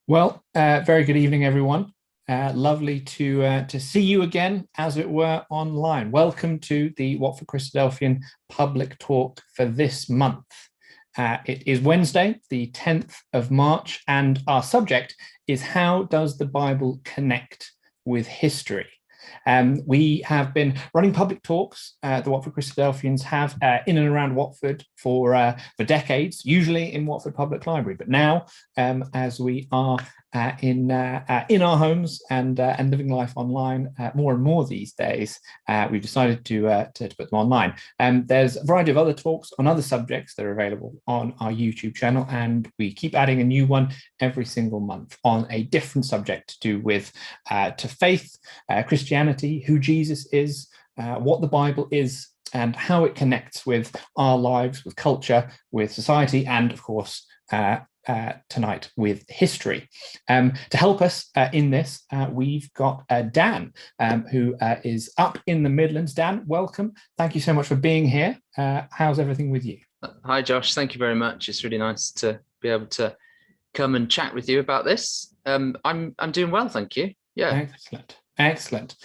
Very good evening, everyone. Lovely to see you again, as it were, online. Welcome to the Watford Christadelphian public talk for this month. It is Wednesday, the 10th of March, and our subject is how does the Bible connect with history? We have been running public talks. The Watford Christadelphians have in and around Watford for decades, usually in Watford Public Library. But now, as we are in our homes and living life online more and more these days, we've decided to put them online. There's a variety of other talks on other subjects that are available on our YouTube channel, and we keep adding a new one every single month on a different subject to do with to faith, Christianity, who Jesus is, what the Bible is, and how it connects with our lives, with culture, with society, and of course, tonight with history. To help us in this, we've got Dan, who is up in the Midlands. Dan, welcome. Thank you so much for being here. How's everything with you? Hi, Josh. Thank you very much. It's really nice to be able to come and chat with you about this. I'm doing well, thank you. Yeah. Excellent.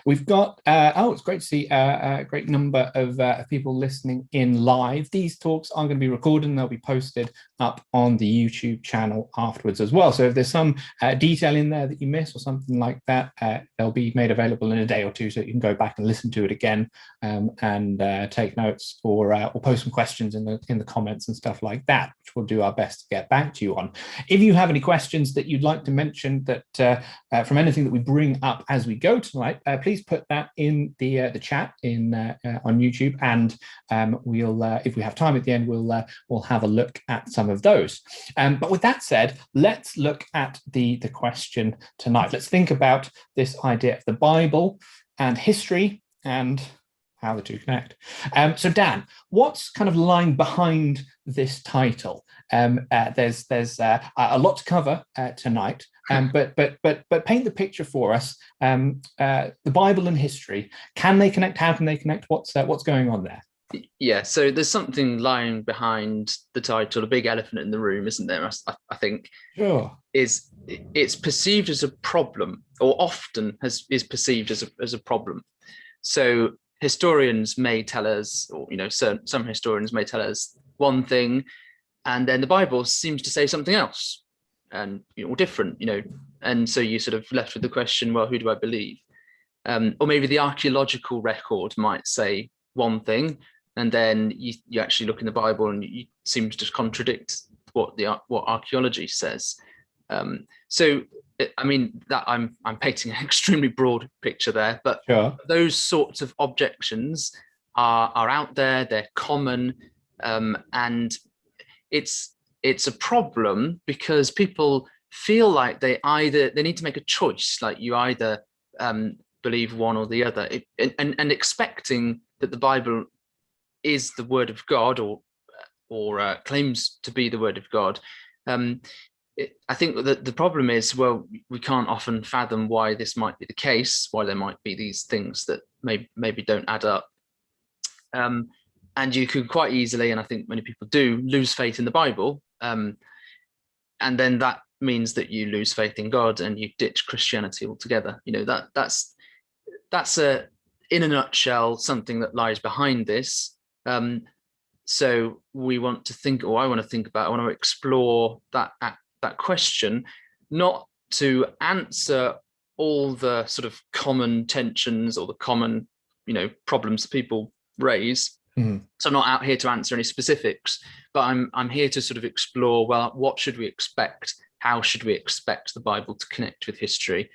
We've got, it's great to see a great number of people listening in live. These talks are going to be recorded and they'll be posted up on the YouTube channel afterwards as well. So if there's some detail in there that you miss or something like that, they'll be made available in a day or two so you can go back and listen to it again and take notes or post some questions in the comments and stuff like that, which we'll do our best to get back to you on. If you have any questions that you'd like to mention that from anything that we bring up as we go tonight, please put that in the chat on YouTube, and we'll if we have time at the end, we'll have a look at some of those. But with that said, let's look at the question tonight. Let's think about this idea of the Bible and history and how the two connect. So Dan, what's kind of lying behind this title? There's a lot to cover tonight, but paint the picture for us. The Bible and history, can they connect? How can they connect? What's going on there? Yeah, so there's something lying behind the title, a big elephant in the room, isn't there? I think. Sure. It's perceived as a problem, or often is perceived as a problem. So historians may tell us, or some historians may tell us one thing, and then the Bible seems to say something else, and different, and so you sort of left with the question, well, who do I believe? Or maybe the archaeological record might say one thing, and then you actually look in the Bible and it seems to contradict what archaeology says. So I mean that I'm painting an extremely broad picture there, but sure. Those sorts of objections are out there. They're common, and it's a problem because people feel like they need to make a choice, like you either believe one or the other, and expecting that the Bible is the word of God or claims to be the word of God. I think that the problem is, well, we can't often fathom why this might be the case, why there might be these things that maybe don't add up. And you could quite easily, and I think many people do, lose faith in the Bible. And then that means that you lose faith in God and you ditch Christianity altogether. That's in a nutshell, something that lies behind this. So we want to think, or I want to explore that question, not to answer all the sort of common tensions or the common, problems that people raise. Mm-hmm. So I'm not out here to answer any specifics, but I'm here to sort of explore, well, what should we expect? How should we expect the Bible to connect with history?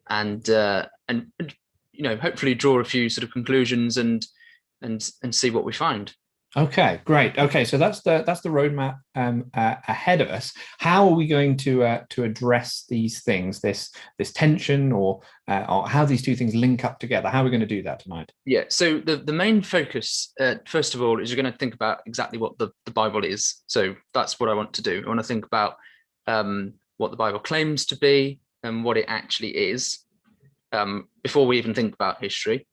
And hopefully draw a few sort of conclusions and see what we find. Okay, great. Okay, so that's the roadmap ahead of us. How are we going to address these things, this tension, or how these two things link up together? How are we going to do that tonight? Yeah. So the main focus, first of all, is you're going to think about exactly what the Bible is. So that's what I want to do. I want to think about what the Bible claims to be and what it actually is, before we even think about history.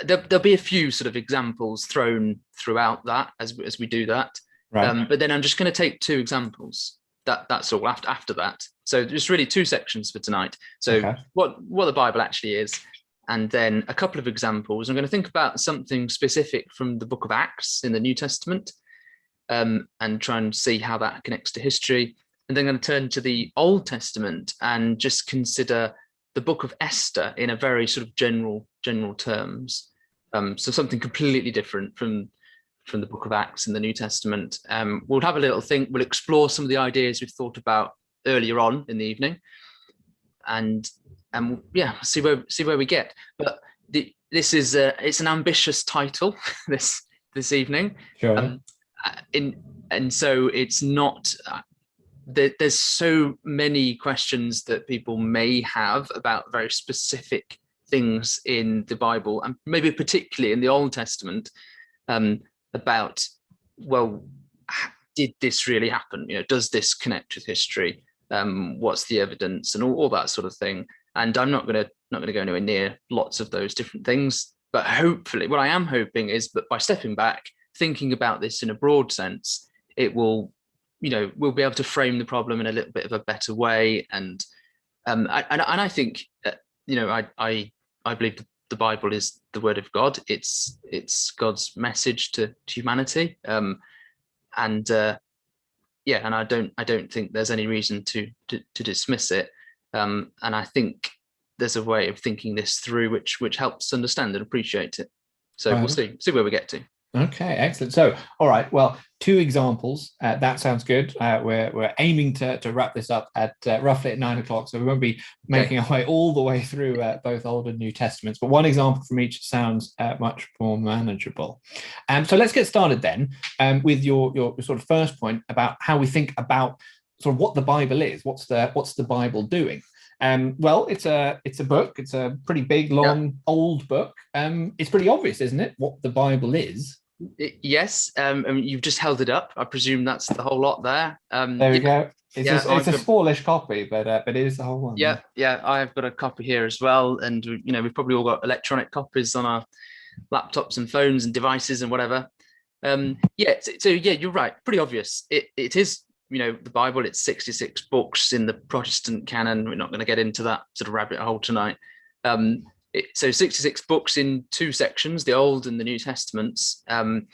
There'll be a few sort of examples thrown throughout that as we do that. Right. But then I'm just going to take two examples. that's all after that. So there's really two sections for tonight. So Okay. what the Bible actually is, and then a couple of examples. I'm going to think about something specific from the book of Acts in the New Testament, and try and see how that connects to history. And then I'm going to turn to the Old Testament and just consider the book of Esther in a very sort of general terms. So something completely different from the book of Acts in the New Testament. We'll have a little think. We'll explore some of the ideas we've thought about earlier on in the evening, and yeah, see where we get. But this is it's an ambitious title this evening. Sure. And so it's not. There's so many questions that people may have about very specific things in the Bible, and maybe particularly in the Old Testament, about, well, did this really happen? Does this connect with history? What's the evidence and all that sort of thing? And I'm not going to go anywhere near lots of those different things, but hopefully, what I am hoping is that by stepping back, thinking about this in a broad sense, it will, we'll be able to frame the problem in a little bit of a better way. And I think, I believe the Bible is the word of God. It's God's message to humanity. And I don't think there's any reason to dismiss it. And I think there's a way of thinking this through which helps understand and appreciate it. So we'll see where we get to. Okay, excellent. So, all right, well, 2 examples. That sounds good. We're aiming to wrap this up at roughly at 9 o'clock, so we won't be making our way all the way through both Old and New Testaments. But one example from each sounds much more manageable. So let's get started then with your sort of first point about how we think about sort of what the Bible is. What's the Bible doing? Well, it's a book. It's a pretty big, long, old book. It's pretty obvious, isn't it, what the Bible is? Yes. You've just held it up. I presume that's the whole lot there. There we go. It's a smallish copy, but it is the whole one. Yeah. I've got a copy here as well, and we've probably all got electronic copies on our laptops and phones and devices and whatever. So you're right. Pretty obvious. It is. The Bible. It's 66 books in the Protestant canon. We're not going to get into that sort of rabbit hole tonight. So 66 books in 2 sections, the Old and the New Testaments, and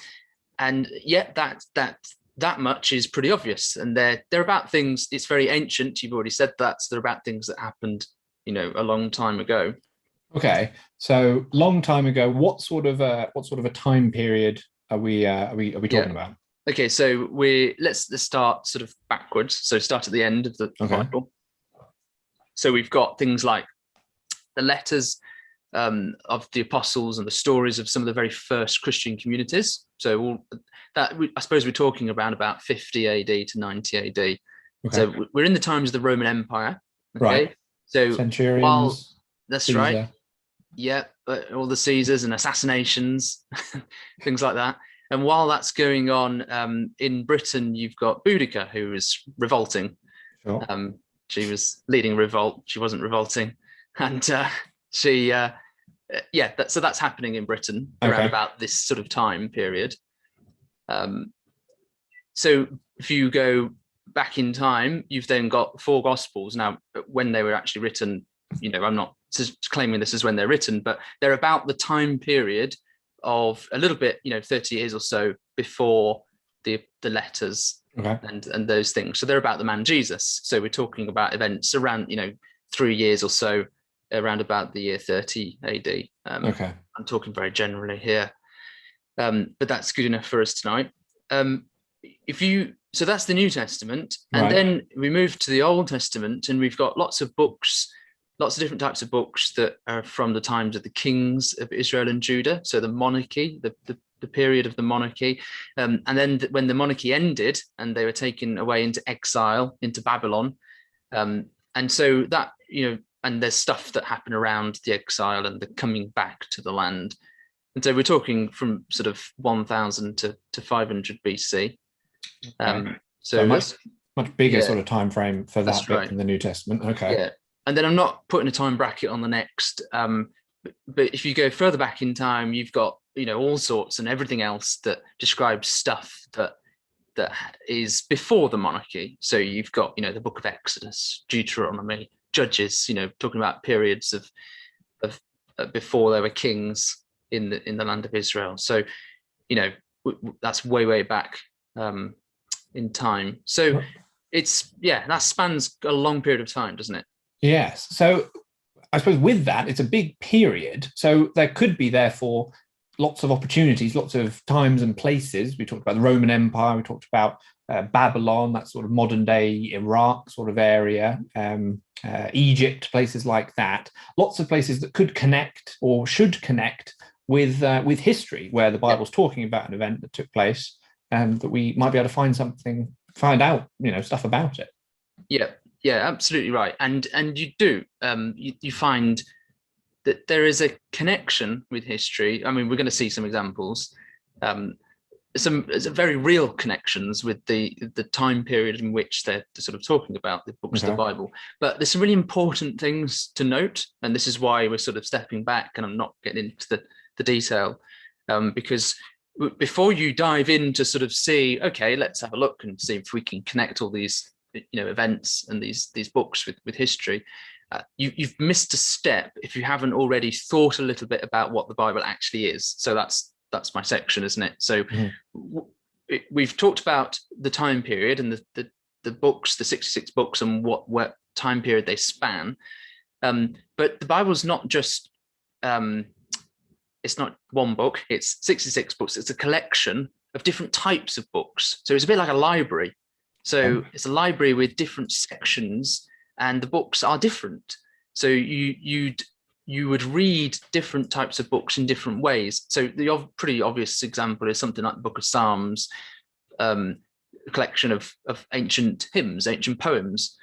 yet that much is pretty obvious. And they're about things. It's very ancient. You've already said that. So they're about things that happened, a long time ago. Okay, so long time ago. What sort of a time period are we talking about? Okay, so let's start sort of backwards. So start at the end of the Bible. So we've got things like the letters of the apostles and the stories of some of the very first Christian communities. So all that, I suppose we're talking about 50 AD to 90 AD. Okay. So we're in the times of the Roman Empire. Okay? Right. So centurions. That's Caesar. Right. Yeah, all the Caesars and assassinations, things like that. And while that's going on in Britain, you've got Boudica, who was revolting. Sure. She was leading a revolt. She wasn't revolting. And so that's happening in Britain around about this sort of time period. So if you go back in time, you've then got 4 Gospels. Now, when they were actually written, I'm not claiming this is when they're written, but they're about the time period of a little bit, 30 years or so before the letters and those things. So they're about the man Jesus. So we're talking about events around, 3 years or so, around about the year 30 AD. I'm talking very generally here, but that's good enough for us tonight. So that's the New Testament, and then we move to the Old Testament, and we've got lots of books, lots of different types of books that are from the times of the kings of Israel and Judah. So the monarchy, the period of the monarchy, and then when the monarchy ended and they were taken away into exile into Babylon, and so that and there's stuff that happened around the exile and the coming back to the land. And so we're talking from sort of 1000 to 500 BC. So much bigger sort of time frame for that bit in the New Testament. Okay. Yeah. And then I'm not putting a time bracket on the next, but if you go further back in time, you've got, all sorts and everything else that describes stuff that that is before the monarchy. So you've got, the book of Exodus, Deuteronomy, Judges, talking about periods of before there were kings in the land of Israel. So, that's way back in time. So that spans a long period of time, doesn't it? Yes. So I suppose with that, it's a big period. So there could be, therefore, lots of opportunities, lots of times and places. We talked about the Roman Empire, we talked about Babylon, that sort of modern day Iraq sort of area, Egypt, places like that. Lots of places that could connect or should connect with history, where the Bible's talking about an event that took place, that we might be able to find out, stuff about it. Yeah, absolutely right. And you do, you find that there is a connection with history. I mean, we're going to see some examples, some very real connections with the time period in which they're sort of talking about the books of the Bible. But there's some really important things to note, and this is why we're sort of stepping back, and I'm not getting into the detail, because before you dive in to sort of see, okay, let's have a look and see if we can connect all these events and these books with history. You've missed a step if you haven't already thought a little bit about what the Bible actually is. So that's my section, isn't it? So we've talked about the time period and the books, the 66 books, and what time period they span. But the Bible's not just it's not one book, it's 66 books. It's a collection of different types of books. So it's a bit like a library. So it's a library with different sections, and the books are different. So you would read different types of books in different ways. So the pretty obvious example is something like the Book of Psalms, a collection of ancient hymns, ancient poems,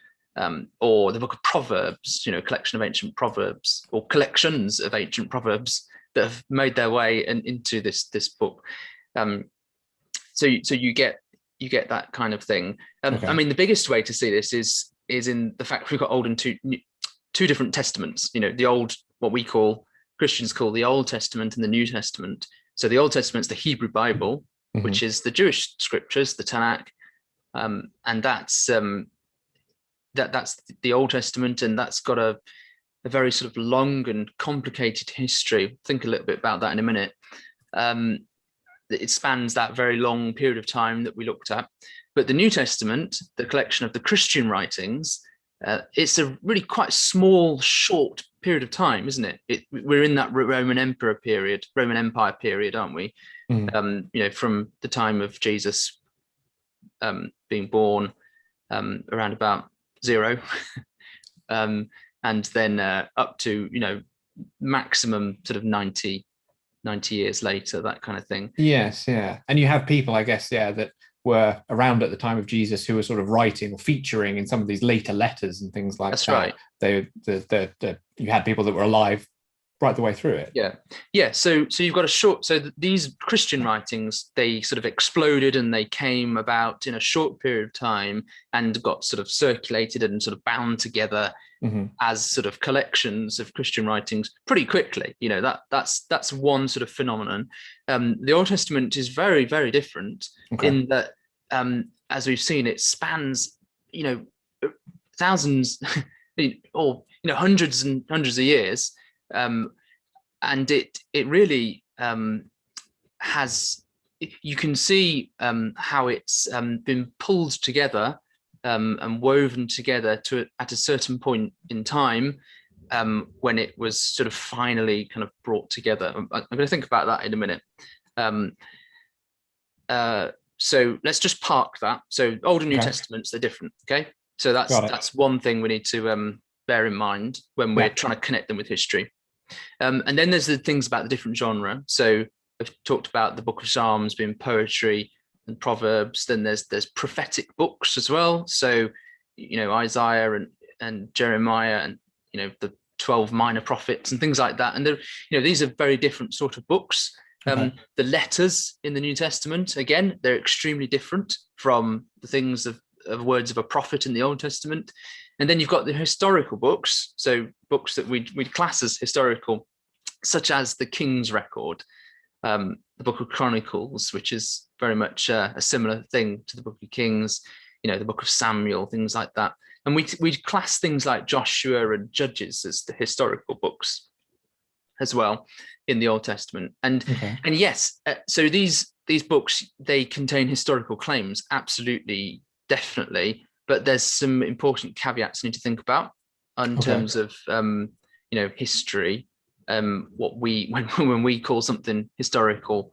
or the Book of Proverbs, a collection of ancient proverbs, or collections of ancient proverbs that have made their way into this book. So you get that kind of thing. I mean, the biggest way to see this is in the fact we've got Old and two different testaments. The old, what we Christians call the Old Testament and the New Testament. So the Old Testament's the Hebrew Bible, which is the Jewish scriptures, the Tanakh, and that's the Old Testament, and that's got a very sort of long and complicated history. Think a little bit about that in a minute. It spans that very long period of time that we looked at. But the New Testament, the collection of the Christian writings, it's a really quite small, short period of time, isn't it? We're in that Roman Empire period, aren't we? From the time of Jesus being born, around about 0, and then up to maximum sort of 90 years later, that kind of thing. Yes, yeah. And you have people, I guess, that were around at the time of Jesus who were sort of writing or featuring in some of these later letters and things like that. That's right. You had people that were alive right the way through it. Yeah. So you've got these Christian writings, they sort of exploded and they came about in a short period of time and got sort of circulated and sort of bound together as sort of collections of Christian writings pretty quickly. That's one sort of phenomenon. The Old Testament is very, very different in that, as we've seen, it spans, thousands or hundreds and hundreds of years. And it really has, you can see how it's been pulled together and woven together at a certain point in time when it was sort of finally kind of brought together. I'm going to think about that in a minute. So let's just park that. So Old and New Testaments, they're different. Okay, so that's one thing we need to bear in mind when we're trying to connect them with history. And then there's the things about the different genre. So I've talked about the Book of Psalms being poetry and Proverbs. Then there's prophetic books as well. So Isaiah and Jeremiah and the 12 minor prophets and things like that. And these are very different sort of books. The letters in the New Testament, again, they're extremely different from the things of words of a prophet in the Old Testament. And then you've got the historical books, so books that we'd class as historical, such as the King's Record, the book of Chronicles, which is very much a similar thing to the book of Kings, the book of Samuel, things like that. And we class things like Joshua and Judges as the historical books as well in the Old Testament. And yes, so these books, they contain historical claims, absolutely, definitely, but there's some important caveats you need to think about in terms of history. What when we call something historical,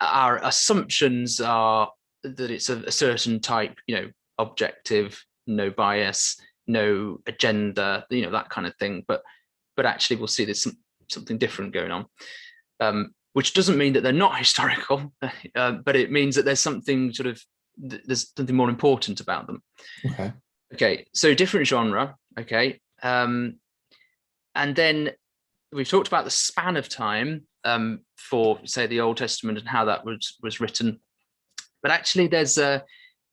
our assumptions are that it's a certain type, objective, no bias, no agenda, that kind of thing. But actually, we'll see there's something different going on, which doesn't mean that they're not historical, but it means that there's something more important about them. Okay. So different genre. Okay. And then we've talked about the span of time for, say, the Old Testament and how that was written. But actually, there's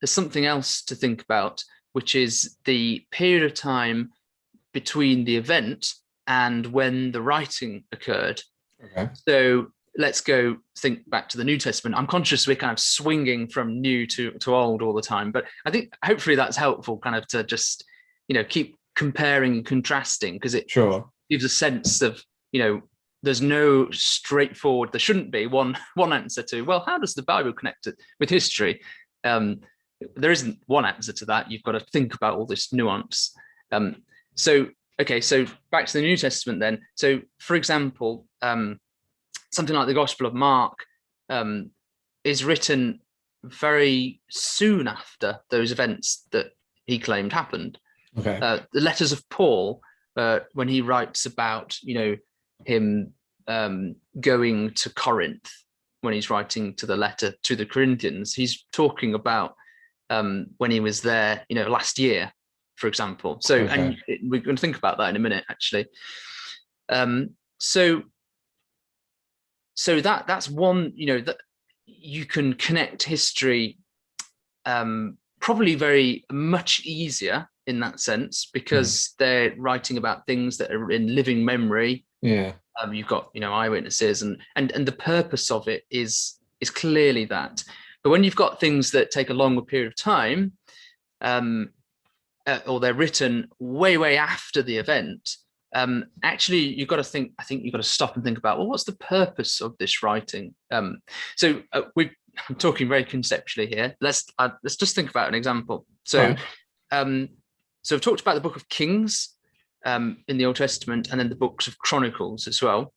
something else to think about, which is the period of time between the event and when the writing occurred. So let's go think back to the New Testament. I'm conscious we're kind of swinging from new to old all the time, but I think hopefully that's helpful, kind of to just keep comparing and contrasting, because it gives a sense of there's no straightforward, there shouldn't be one answer to, well, how does the Bible connect it with history? There isn't one answer to that. You've got to think about all this nuance. So back to the New Testament then. So for example, something like the Gospel of Mark is written very soon after those events that he claimed happened. The letters of Paul, when he writes about him going to Corinth, when he's writing to the letter to the Corinthians, he's talking about when he was there last year, for example. So and we're going to think about that in a minute, actually. So that's one, that you can connect history probably very much easier in that sense, because they're writing about things that are in living memory. You've got eyewitnesses, and the purpose of it is clearly that. But when you've got things that take a longer period of time, or they're written way after the event, actually you've got to think. I think you've got to stop and think about, well, what's the purpose of this writing? So I'm talking very conceptually here. Let's just think about an example. So so I've talked about the book of Kings in the Old Testament, and then the books of Chronicles as well.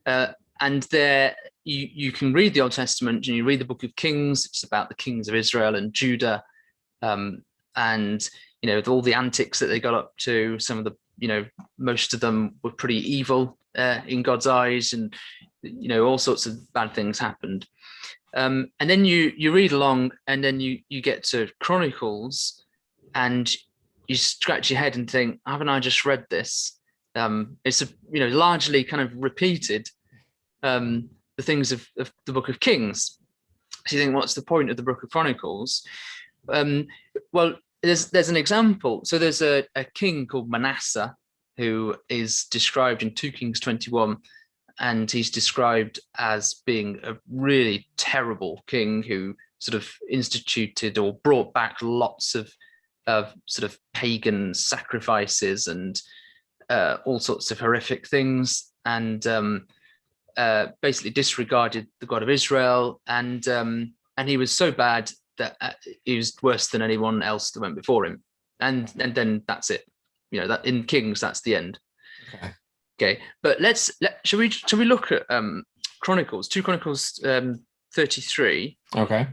And there you can read the Old Testament and you read the book of Kings. It's about the kings of Israel and Judah, and with all the antics that they got up to. Some of the most of them were pretty evil in God's eyes, and all sorts of bad things happened. And then you read along, and then you get to Chronicles, and you scratch your head and think, haven't I just read this? It's largely kind of repeated the things of the book of Kings. So you think, what's the point of the book of Chronicles? Well, there's an example. So there's a king called Manasseh, who is described in 2 Kings 21, and he's described as being a really terrible king who sort of instituted or brought back lots of sort of pagan sacrifices and all sorts of horrific things, and basically disregarded the God of Israel, and he was so bad that he was worse than anyone else that went before him, and then that's it. That in Kings, that's the end. Okay, but shall we look at Chronicles, 2 Chronicles 33? Okay,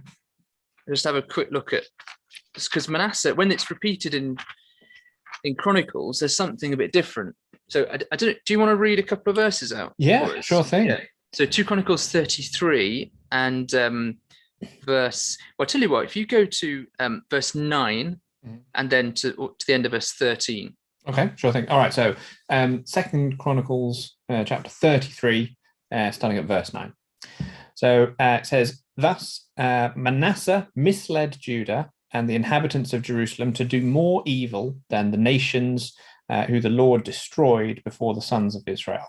just have a quick look at, because Manasseh, when it's repeated in Chronicles, there's something a bit different. So I don't. Do you want to read a couple of verses out? Yeah, sure thing. Yeah. So 2 Chronicles 33 and verse. Well, I'll tell you what. If you go to verse 9 and then to the end of verse 13. Okay, sure thing. All right. So 2 Chronicles chapter 33, starting at verse 9. So it says, "Thus Manasseh misled Judah and the inhabitants of Jerusalem to do more evil than the nations who the Lord destroyed before the sons of Israel.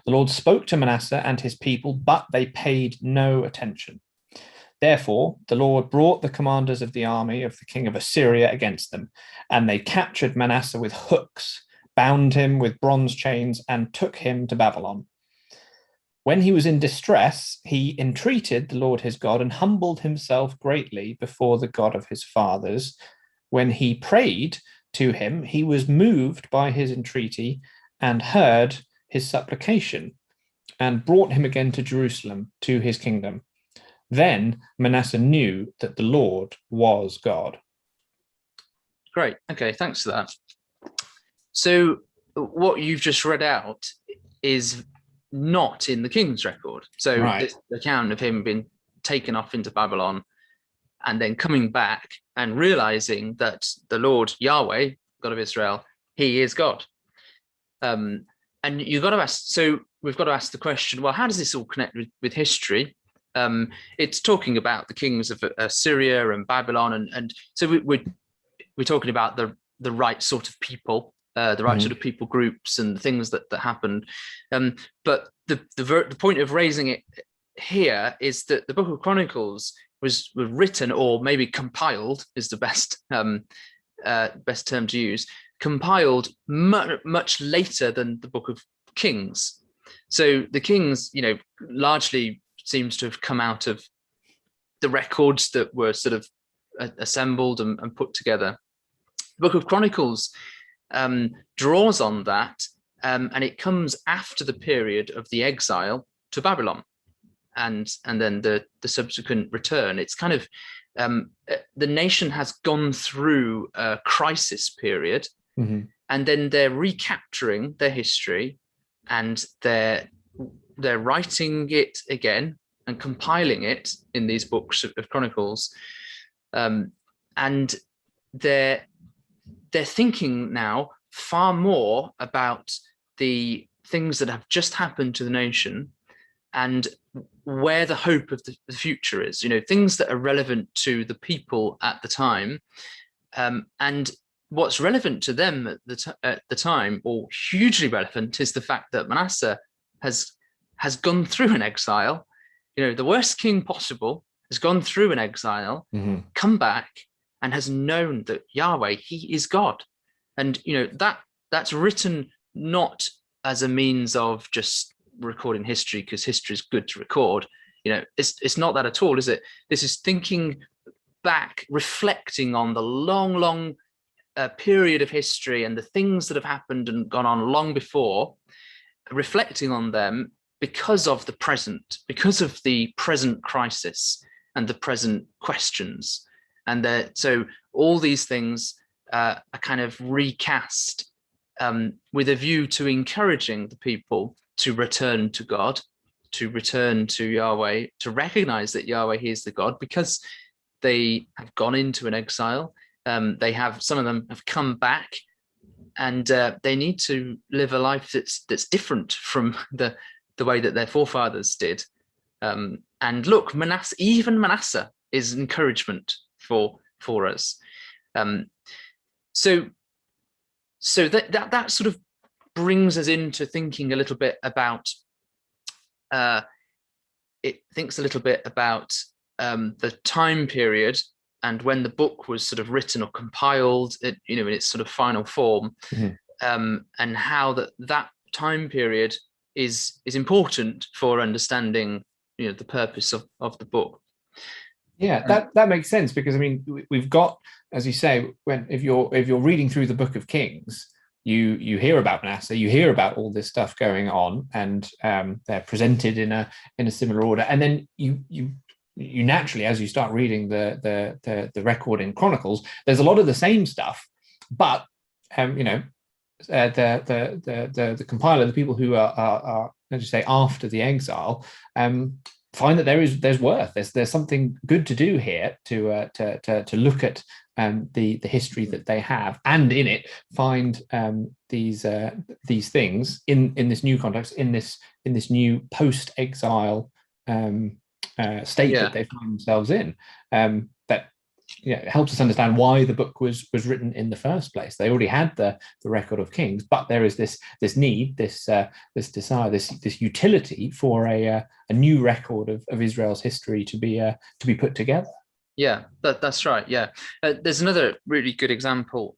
The Lord spoke to Manasseh and his people, but they paid no attention. Therefore, the Lord brought the commanders of the army of the king of Assyria against them, and they captured Manasseh with hooks, bound him with bronze chains, and took him to Babylon. When he was in distress, he entreated the Lord his God and humbled himself greatly before the God of his fathers. When he prayed to him, he was moved by his entreaty and heard his supplication, and brought him again to Jerusalem, to his kingdom. Then Manasseh knew that the Lord was God. Great. Okay, thanks for that. So what you've just read out is not in the king's record. So this account of him being taken off into Babylon and then coming back and realizing that the Lord Yahweh, God of Israel, he is God. And you've got to ask, so we've got to ask the question, well, how does this all connect with history? It's talking about the kings of Assyria and Babylon, and so we're talking about the right sort of people, the right sort of people groups, and the things that happened. But the point of raising it here is that the Book of Chronicles was written, or maybe compiled is the best term to use, compiled much later than the Book of Kings. So the Kings, largely seems to have come out of the records that were sort of assembled and put together. The Book of Chronicles draws on that, and it comes after the period of the exile to Babylon, and then the subsequent return. It's kind of the nation has gone through a crisis period, and then they're recapturing their history, and they're writing it again and compiling it in these books of Chronicles, and they're thinking now far more about the things that have just happened to the nation and where the hope of the future is, things that are relevant to the people at the time, and what's relevant to them at the time, or hugely relevant, is the fact that Manasseh has gone through an exile. The worst king possible has gone through an exile, come back, and has known that Yahweh, he is God. And that's written not as a means of just recording history because history is good to record. It's not that at all, is it? This is thinking back, reflecting on the long period of history and the things that have happened and gone on long before, reflecting on them because of the present, because of the present crisis and the present questions. And so all these things are kind of recast with a view to encouraging the people to return to God, to return to Yahweh, to recognize that Yahweh, he is the God, because they have gone into an exile. Some of them have come back, and they need to live a life that's different from the way that their forefathers did. And look, even Manasseh is encouragement for us. So that sort of brings us into thinking a little bit about the time period and when the book was sort of written or compiled, in its sort of final form, and how that time period is important for understanding, the purpose of the book. Yeah, that makes sense, because we've got, as you say, if you're reading through the Book of Kings, you hear about Manasseh, you hear about all this stuff going on, and they're presented in a similar order, and then you naturally, as you start reading the record in Chronicles, there's a lot of the same stuff, but the compiler, the people who are let's just say after the exile, find that there's worth. There's something good to do here to look at the history that they have, and in it find these things in this new context, in this new post-exile state that they find themselves in. That it helps us understand why the book was written in the first place. They already had the record of kings, but there is this need, this desire, this utility for a new record of Israel's history to be put together. Yeah, that's right. Yeah, there's another really good example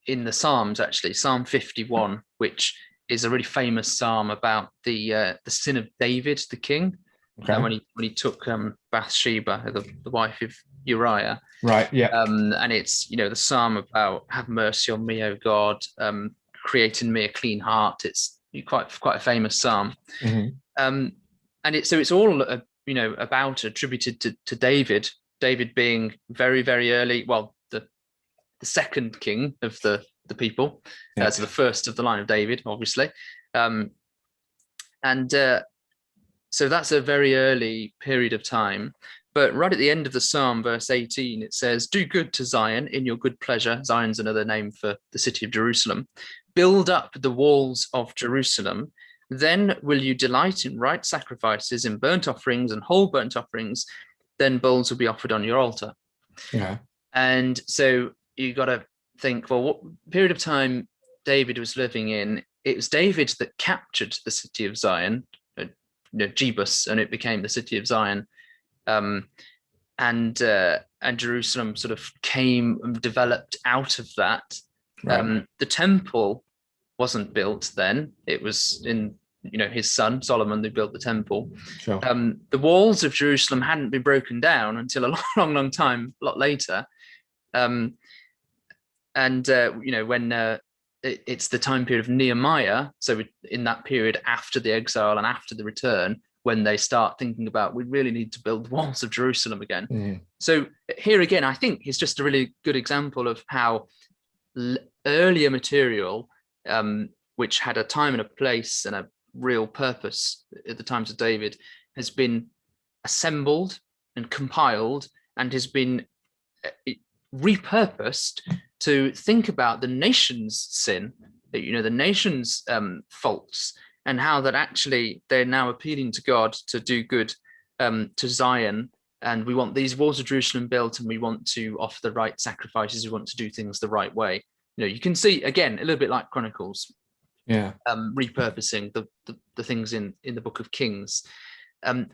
in the Psalms, actually, Psalm 51, which is a really famous psalm about the sin of David, the king, Okay. when he took Bathsheba, the wife of Uriah. Right. Yeah. And it's, the psalm about "Have mercy on me, O God, create in me a clean heart." It's quite a famous psalm. Mm-hmm. And it's all about attributed to David. David being very, very early, well, the second king of the people, Yeah. so the first of the line of David, obviously, and so that's a very early period of time. But right at the end of the psalm, verse 18, it says, "Do good to Zion in your good pleasure." Zion's another name for the city of Jerusalem. "Build up the walls of Jerusalem. Then will you delight in right sacrifices, in burnt offerings and whole burnt offerings. Then bulls will be offered on your altar." Yeah. And so you got to think, well, what period of time David was living in? It was David that captured the city of Zion, Jebus, and it became the city of Zion. And Jerusalem sort of came and developed out of that. Right. The temple wasn't built then. It was in his son Solomon who built the temple. Sure. The walls of Jerusalem hadn't been broken down until a long time, a lot later. When it's the time period of Nehemiah, so in that period after the exile and after the return, when they start thinking about, we really need to build the walls of Jerusalem again. Mm. So here again, I think it's just a really good example of how earlier material, which had a time and a place and a real purpose at the times of David, has been assembled and compiled and has been repurposed to think about the nation's sin, the nation's faults, and how that actually they're now appealing to God to do good to Zion. And we want these walls of Jerusalem built, and we want to offer the right sacrifices. We want to do things the right way. You can see, again, a little bit like Chronicles, repurposing the things in the book of Kings.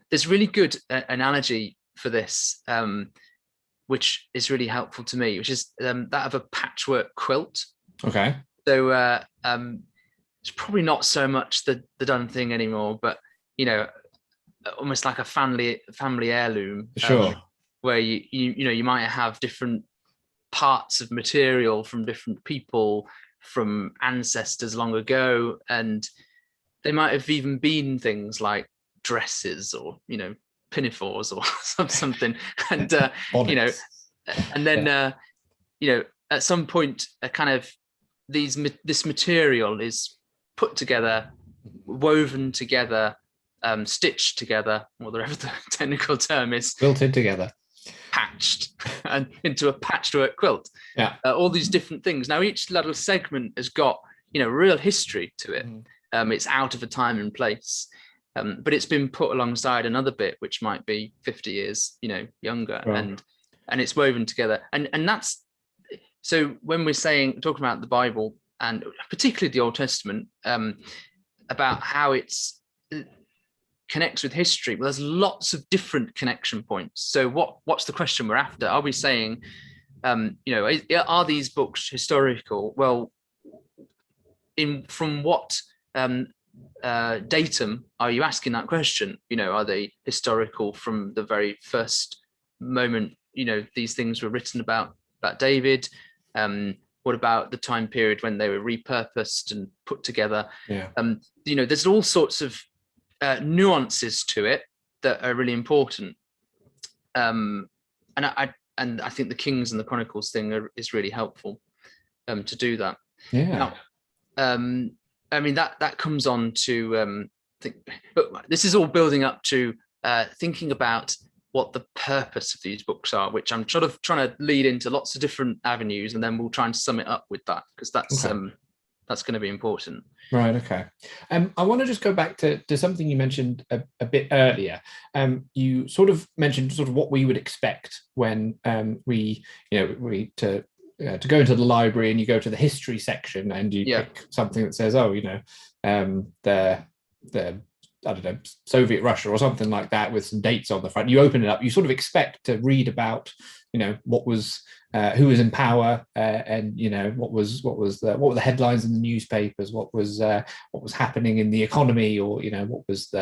There's really good analogy for this, which is really helpful to me, which is that of a patchwork quilt. Okay. So it's probably not so much the done thing anymore, but almost like a family heirloom. Sure. Where you might have different parts of material from different people, from ancestors long ago, and they might have even been things like dresses or pinafores or something, and and then at some point a kind of this material is put together, woven together, stitched together, whatever the technical term is, quilted together, patched and into a patchwork quilt. All these different things. Now each little segment has got real history to it. It's out of a time and place, but it's been put alongside another bit which might be 50 years younger. Right. and it's woven together, and that's so when we're talking about the Bible and particularly the Old Testament, about how it's connects with history. Well, there's lots of different connection points. So what's the question we're after? Are we saying, are these books historical? Well, from what datum are you asking that question? Are they historical from the very first moment these things were written about David? What about the time period when they were repurposed and put together? There's all sorts of nuances to it that are really important, and I think the Kings and the Chronicles thing is really helpful to do that. Now, that comes on to but this is all building up to thinking about what the purpose of these books are, which I'm sort of trying to lead into lots of different avenues, and then we'll try and sum it up with that, because that's that's going to be important. Right. Okay. I want to just go back to something you mentioned a bit earlier. You sort of mentioned sort of what we would expect when we to go into the library and you go to the history section and you pick something that says, oh, the I don't know, Soviet Russia or something like that with some dates on the front. You open it up, you sort of expect to read about, what was who was in power, and what were the headlines in the newspapers, what was happening in the economy, or what was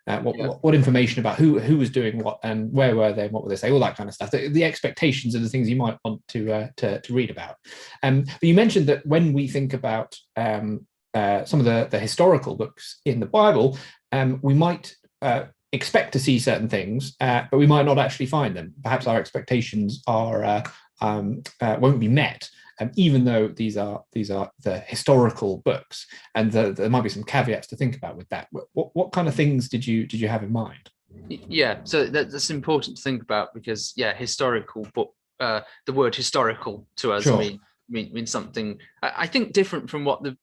what information about who was doing what and where were they and what were they saying, all that kind of stuff. The expectations are the things you might want to read about. But you mentioned that when we think about some of the historical books in the Bible, we might expect to see certain things, but we might not actually find them. Perhaps our expectations won't be met, even though these are the historical books, and there might be some caveats to think about with that. What kind of things did you have in mind? Yeah, so that's important to think about, because historical book, the word historical to us means something, I think, different from what the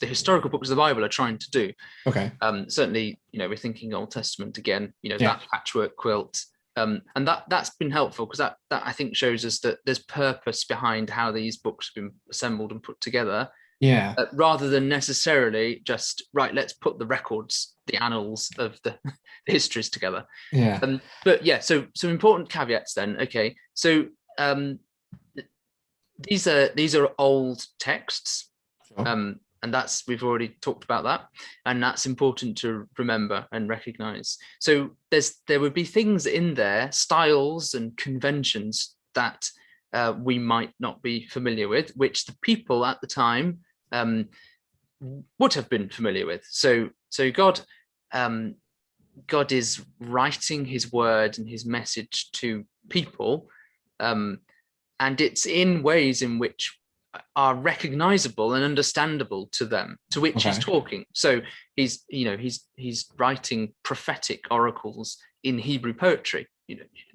historical books of the Bible are trying to do. Okay. Certainly, we're thinking Old Testament again, that patchwork quilt, and that's been helpful, because that I think shows us that there's purpose behind how these books have been assembled and put together. Yeah. Rather than necessarily just, right, let's put the records, the annals of the histories together. Yeah. But so some important caveats then. Okay, so these are old texts, sure. And we've already talked about that, and that's important to remember and recognize. So there would be things in there, styles and conventions that we might not be familiar with, which the people at the time would have been familiar with. So God is writing his word and his message to people, and it's in ways in which are recognizable and understandable to them, to which he's talking. So he's writing prophetic oracles in Hebrew poetry.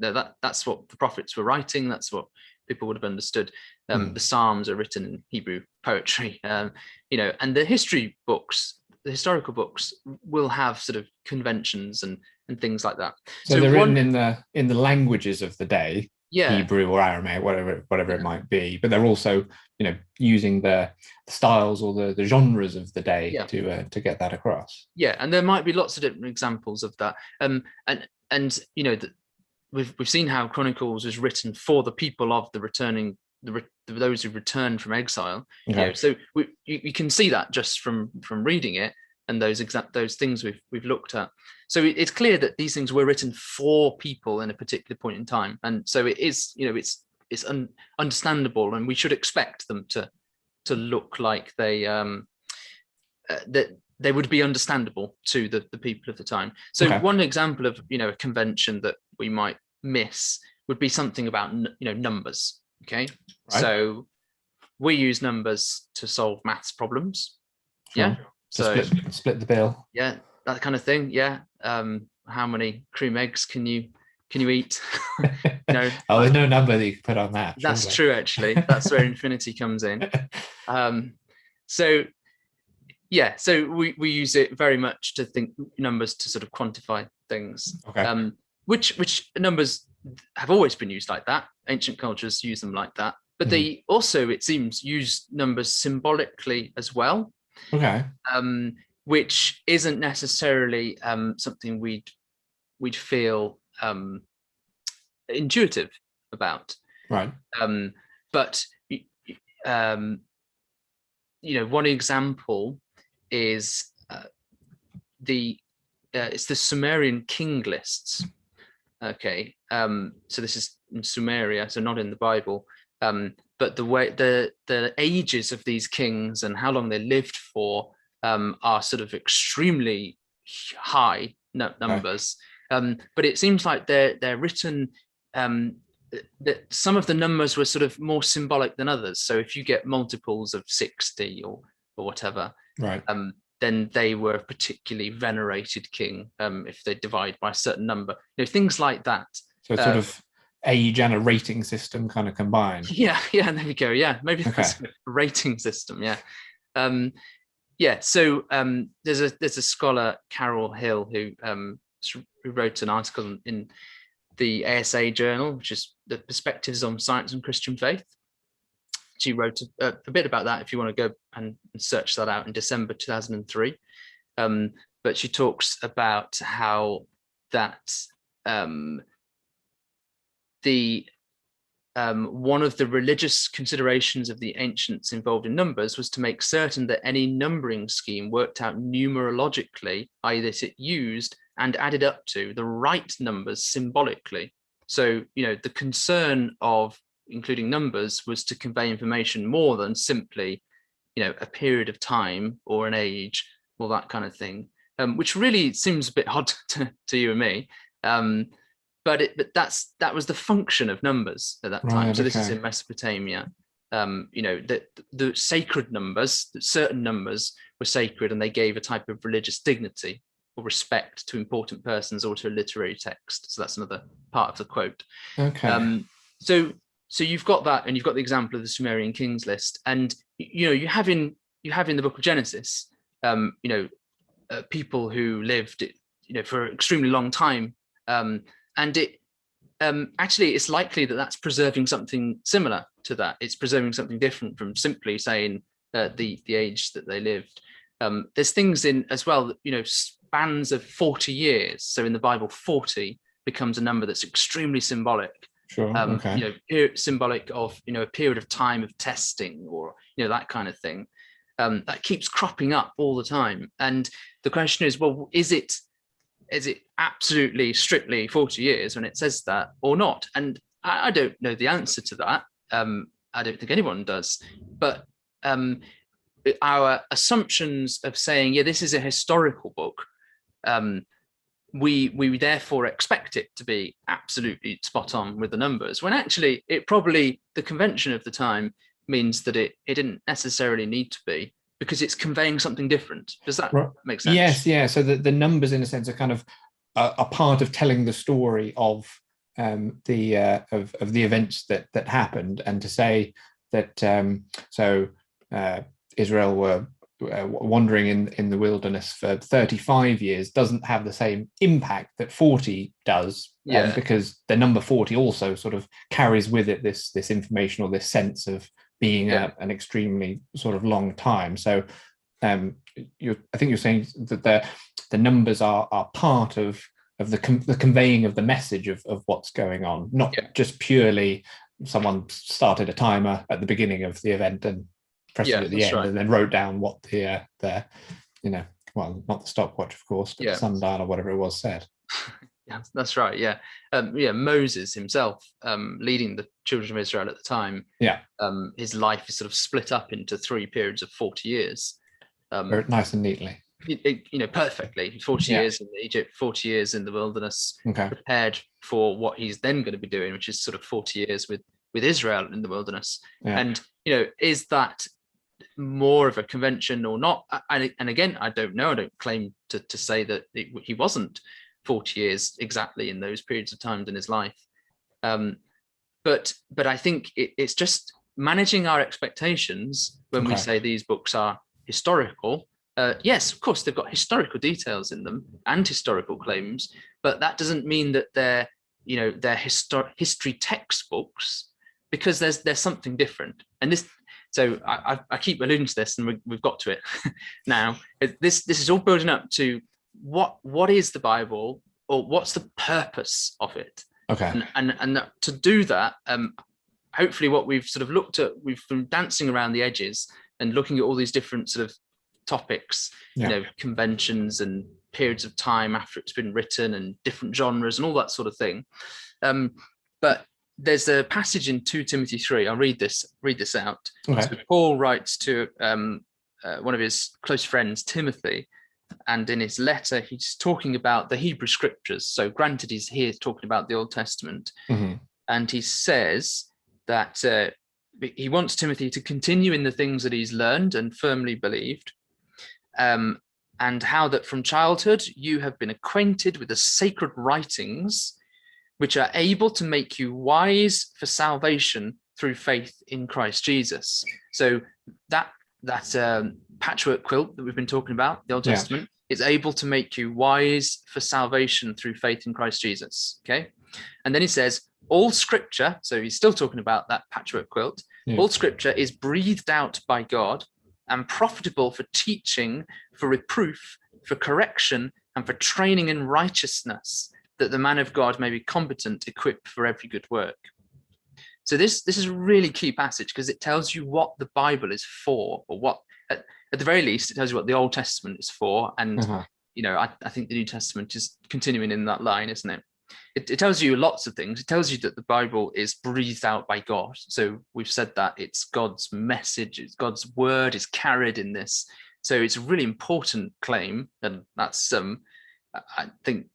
That's what the prophets were writing. That's what people would have understood. The Psalms are written in Hebrew poetry. And the historical books will have sort of conventions and things like that. So they're written in the languages of the day. Hebrew or Aramaic, whatever it might be, but they're also using the styles or the genres of the day to get that across. And there might be lots of different examples of that, and we've seen how Chronicles was written for the people of the returning, those who returned from exile. So you can see that just from reading it, and those things we've looked at. So it's clear that these things were written for people in a particular point in time, and so it is, it's understandable, and we should expect them to look like they that they would be understandable to the people of the time. So one example of a convention that we might miss would be something about numbers. Okay, so we use numbers to solve maths problems. Sure. So split the bill. Yeah, that kind of thing. Yeah. How many cream eggs can you eat? There's no number that you can put on that. That's true, actually. That's where infinity comes in. So we use it very much to think numbers to sort of quantify things. Which numbers have always been used like that. Ancient cultures use them like that, but they also, it seems, use numbers symbolically as well. Which isn't necessarily something we'd feel intuitive about. But one example is it's the Sumerian king lists. So this is in Sumeria, so not in the Bible. But the way the ages of these kings and how long they lived for are sort of extremely high numbers. But it seems like they're written, that some of the numbers were sort of more symbolic than others. So if you get multiples of 60 or whatever, then they were a particularly venerated king. If they divide by a certain number, things like that. So it's sort of age and a rating system kind of combined. There we go. Maybe that's a rating system. Yeah, so there's a scholar, Carol Hill, who wrote an article in the ASA journal, which is the Perspectives on Science and Christian Faith. She wrote a bit about that if you want to go and search that out in December 2003. But she talks about how that one of the religious considerations of the ancients involved in numbers was to make certain that any numbering scheme worked out numerologically, i.e. that it used and added up to the right numbers symbolically. So, the concern of including numbers was to convey information more than simply, a period of time or an age or that kind of thing, which really seems a bit odd to you and me. But that was the function of numbers at that time. So this is in Mesopotamia. The sacred numbers, certain numbers were sacred, and they gave a type of religious dignity or respect to important persons or to a literary text. So that's another part of the quote. Okay. So you've got that, and you've got the example of the Sumerian kings list, and you have in the book of Genesis, people who lived, for an extremely long time. And it actually, it's likely that that's preserving something similar to that. It's preserving something different from simply saying the age that they lived. There's things in as well, spans of 40 years. So in the Bible, 40 becomes a number that's extremely symbolic. Sure. Okay. Symbolic of a period of time of testing, or that kind of thing. That keeps cropping up all the time. And the question is, well, is it absolutely strictly 40 years when it says that or not? And I don't know the answer to that. I don't think anyone does. But our assumptions of saying, this is a historical book, we therefore expect it to be absolutely spot on with the numbers, when actually the convention of the time means that it didn't necessarily need to be, because it's conveying something different. Does that make sense? Yes, yeah. So the numbers, in a sense, are kind of a part of telling the story of the events that happened, and to say that Israel were wandering in the wilderness for 35 years doesn't have the same impact that 40 does, because the number 40 also sort of carries with it this information, or this sense of being an extremely sort of long time. So I think you're saying that the numbers are part of the conveying of the message of what's going on, not just purely someone started a timer at the beginning of the event and pressed it at the end, and then wrote down what the well, not the stopwatch, of course, but the sundial or whatever it was said. Yeah, that's right. Yeah. Moses himself, leading the children of Israel at the time. Yeah. His life is sort of split up into 3 periods of 40 years. Very nice and neatly. Perfectly. 40 years in Egypt, 40 years in the wilderness, prepared for what he's then going to be doing, which is sort of 40 years with Israel in the wilderness. Yeah. And, is that more of a convention or not? And again, I don't know. I don't claim to say that he wasn't 40 years exactly in those periods of time in his life. But I think it's just managing our expectations when we say these books are historical. Yes, of course, they've got historical details in them and historical claims, but that doesn't mean that they're history textbooks, because there's something different. And this, so I keep alluding to this, and we've got to it now. This is all building up to what is the Bible, or what's the purpose of it? Okay. And to do that, hopefully what we've sort of looked at, we've been dancing around the edges and looking at all these different sort of topics, conventions and periods of time after it's been written, and different genres and all that sort of thing. But there's a passage in 2 Timothy 3. I'll read this out. Okay. So Paul writes to one of his close friends, Timothy, and in his letter, he's talking about the Hebrew scriptures. So granted, he's here talking about the Old Testament. Mm-hmm. And he says that he wants Timothy to continue in the things that he's learned and firmly believed, and how that from childhood you have been acquainted with the sacred writings, which are able to make you wise for salvation through faith in Christ Jesus. So that patchwork quilt that we've been talking about, the Old Yeah. Testament, is able to make you wise for salvation through faith in Christ Jesus. Okay. And then he says, all scripture, so he's still talking about that patchwork quilt, Yeah. all scripture is breathed out by God and profitable for teaching, for reproof, for correction, and for training in righteousness, that the man of God may be competent, equipped for every good work. So this is a really key passage because it tells you what the Bible is for, or what, at the very least, it tells you what the Old Testament is for. And, I think the New Testament is continuing in that line, isn't it? It tells you lots of things. It tells you that the Bible is breathed out by God. So we've said that it's God's message, it's God's word is carried in this. So it's a really important claim, and that's I think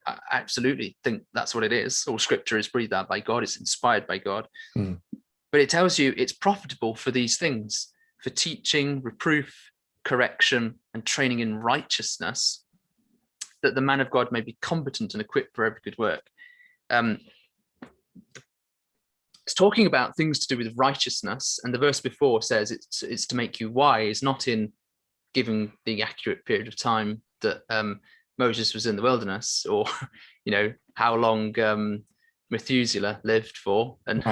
I absolutely think that's what it is. All scripture is breathed out by God. It's inspired by God. But it tells you it's profitable for these things, for teaching, reproof, correction, and training in righteousness, that the man of God may be competent and equipped for every good work. It's talking about things to do with righteousness. And the verse before says it's to make you wise, not in giving the accurate period of time that Moses was in the wilderness, or how long Methuselah lived for, and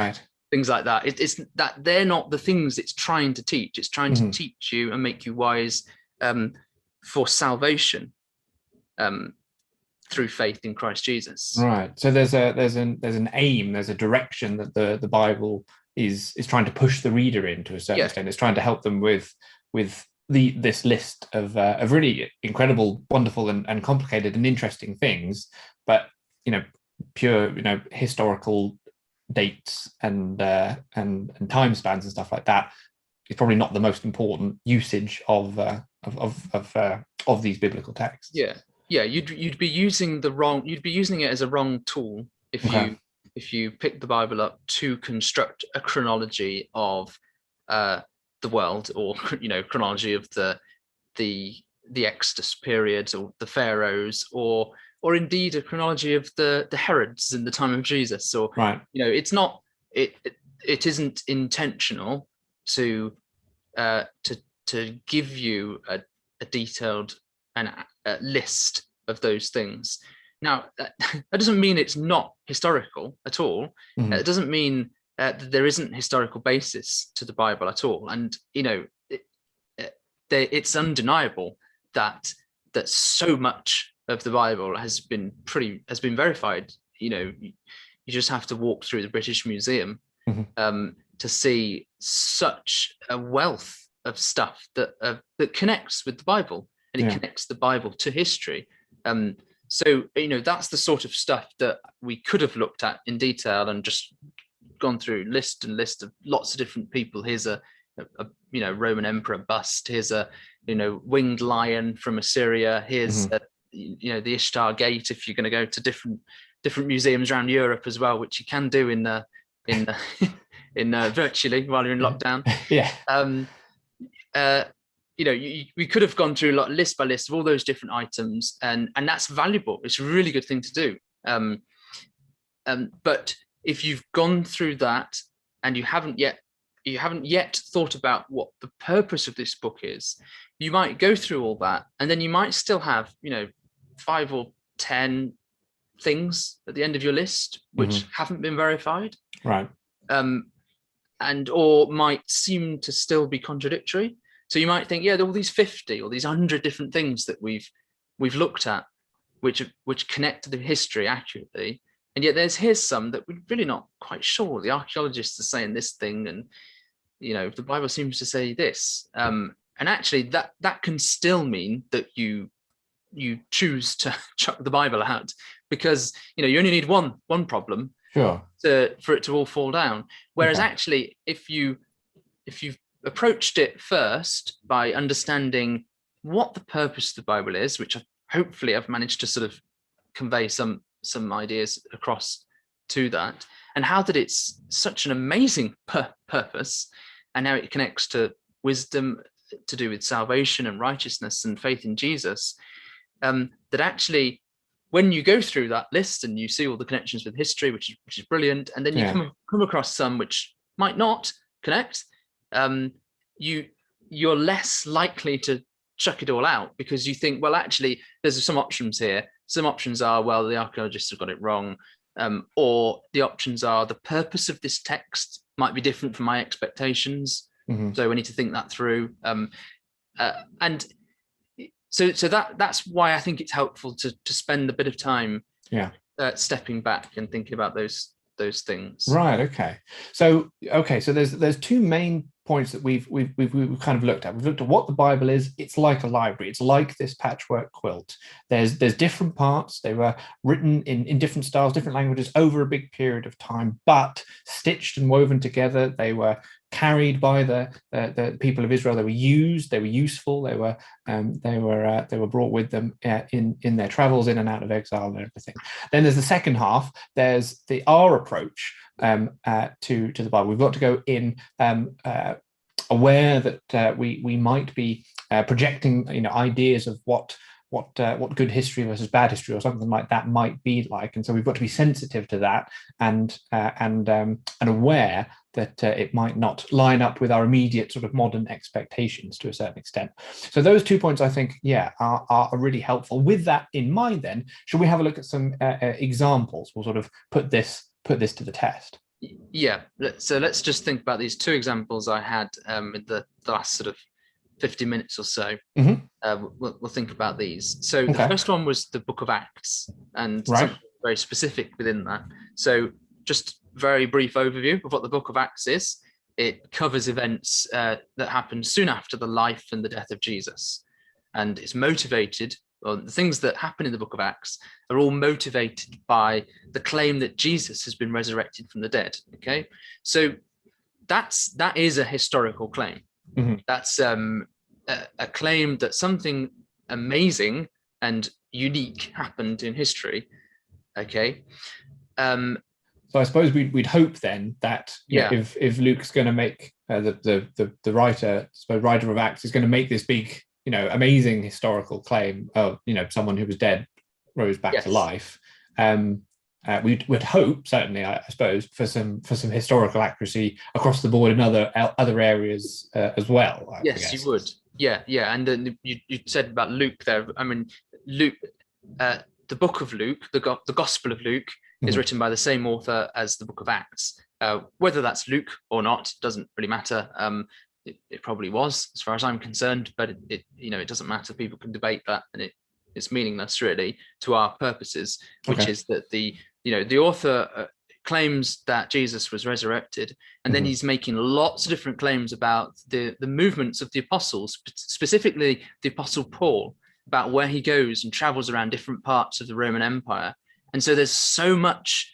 things like that. It's that they're not the things it's trying to teach. It's trying to teach you and make you wise for salvation through faith in Christ Jesus. Right. So there's an aim, there's a direction that the Bible is trying to push the reader in to a certain extent. It's trying to help them with this list of really incredible, wonderful, and complicated and interesting things, but pure historical dates and time spans and stuff like that is probably not the most important usage of these biblical texts. You'd be using it as a wrong tool if you pick the Bible up to construct a chronology of the world, or chronology of the Exodus period, or the pharaohs, or indeed a chronology of the Herods in the time of Jesus. Or it's not, it isn't intentional to give you a detailed and a list of those things. Now that doesn't mean it's not historical at all. It doesn't mean that there isn't historical basis to the Bible at all. And it's undeniable that so much of the Bible has been verified. You just have to walk through the British Museum to see such a wealth of stuff that connects with the Bible, and it connects the Bible to history. So that's the sort of stuff that we could have looked at in detail and just gone through list of lots of different people. Here's a Roman emperor bust. Here's a winged lion from Assyria. Here's the Ishtar Gate, if you're going to go to different museums around Europe as well, which you can do in virtually while you're in lockdown. We could have gone through list by list of all those different items, and that's valuable. It's a really good thing to do. But if you've gone through that and you haven't yet thought about what the purpose of this book is, you might go through all that, and then you might still have 5 or 10 things at the end of your list which haven't been verified, and or might seem to still be contradictory. So you might think, there are all these 50 or these 100 different things that we've looked at which connect to the history accurately, and yet here's some that we're really not quite sure. The archaeologists are saying this thing, and the Bible seems to say this, and actually that can still mean that you choose to chuck the Bible out, because you only need one problem for it to all fall down. Whereas actually, if you've approached it first by understanding what the purpose of the Bible is, which hopefully I've managed to sort of convey some ideas across to that, and how that it's such an amazing purpose, and how it connects to wisdom, to do with salvation and righteousness and faith in Jesus, that actually when you go through that list and you see all the connections with history, which is brilliant, and then you come across some which might not connect, you you're less likely to chuck it all out, because you think, well, actually, there's some options here. Some options are, well, the archaeologists have got it wrong, or the options are the purpose of this text might be different from my expectations. Mhm. So we need to think that through. And so that's why I think it's helpful to spend a bit of time stepping back and thinking about those things. Right. Okay. So there's two main points that we've kind of looked at. We've looked at what the Bible is. It's like a library. It's like this patchwork quilt. There's different parts. They were written in different styles, different languages over a big period of time, but stitched and woven together. They were carried by the people of Israel. They were used. They were useful. They were brought with them in their travels in and out of exile and everything. Then there's the second half. There's our approach to the Bible. We've got to go in aware that we might be projecting ideas of what good history versus bad history or something like that might be like, and so we've got to be sensitive to that and aware that it might not line up with our immediate sort of modern expectations to a certain extent. So those 2 points, I think, are really helpful. With that in mind, then, should we have a look at some examples? We'll sort of put this to the test. Yeah. So let's just think about these two examples I had in the last sort of 50 minutes or so. Mm-hmm. We'll think about these. So the first one was the Book of Acts, and something very specific within that. So just very brief overview of what the Book of Acts is. It covers events that happened soon after the life and the death of Jesus, and it's motivated, or the things that happen in the Book of Acts are all motivated by the claim that Jesus has been resurrected from the dead. Okay, so that is a historical claim. Mm-hmm. That's a claim that something amazing and unique happened in history. Okay. So I suppose we'd hope then that if Luke's going to make the writer of Acts is going to make this big, amazing historical claim of someone who was dead rose back to life, we'd hope, certainly, I suppose, for some historical accuracy across the board in other areas as well. Yes, you would. Yeah, and then you said about Luke there. I mean, Luke, the book of Luke, the Gospel of Luke, is written by the same author as the Book of Acts. Whether that's Luke or not doesn't really matter. It probably was, as far as I'm concerned, but it doesn't matter. People can debate that, and it's meaningless really to our purposes, which is that the author claims that Jesus was resurrected, and then he's making lots of different claims about the movements of the apostles, specifically the Apostle Paul, about where he goes and travels around different parts of the Roman Empire. And so there's so much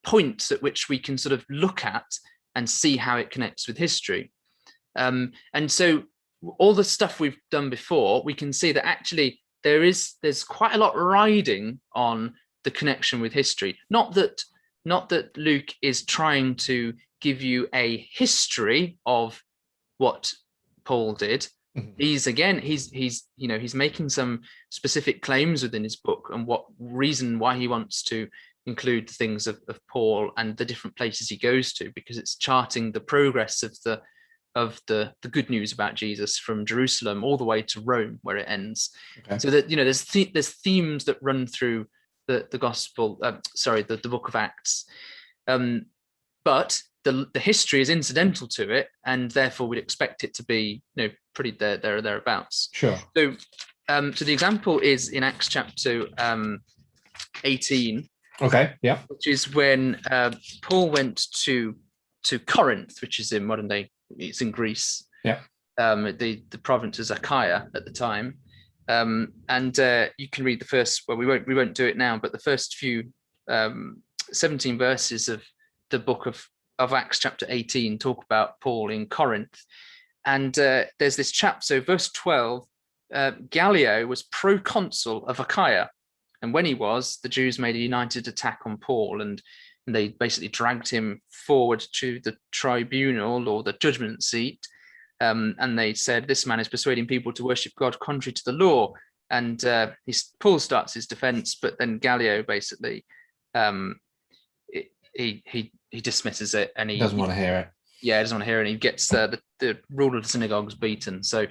points at which we can sort of look at and see how it connects with history. And so all the stuff we've done before, we can see that actually there's quite a lot riding on the connection with history. Not that Luke is trying to give you a history of what Paul did. He's making some specific claims within his book and what reason why he wants to include things of Paul and the different places he goes to, because it's charting the progress of the good news about Jesus from Jerusalem all the way to Rome, where it ends. So that there's themes that run through the gospel. The Book of Acts, but the history is incidental to it, and therefore we'd expect it to be pretty thereabouts. Sure. So the example is in Acts chapter 18. Okay. Yeah. Which is when Paul went to Corinth, which is in modern day. It's in Greece. Yeah. The province of Achaia at the time. And you can read the first. Well, we won't do it now, but the first few 17 verses of the book of Acts chapter 18 talk about Paul in Corinth. And there's this chap. So verse 12, Gallio was proconsul of Achaia, and when he was, the Jews made a united attack on Paul, and they basically dragged him forward to the tribunal, or the judgment seat. And they said, this man is persuading people to worship God contrary to the law. And Paul starts his defense, but then Gallio basically he dismisses it, and he doesn't want to hear it. Yeah, he doesn't want to hear it. He gets the ruler of the synagogues beaten. So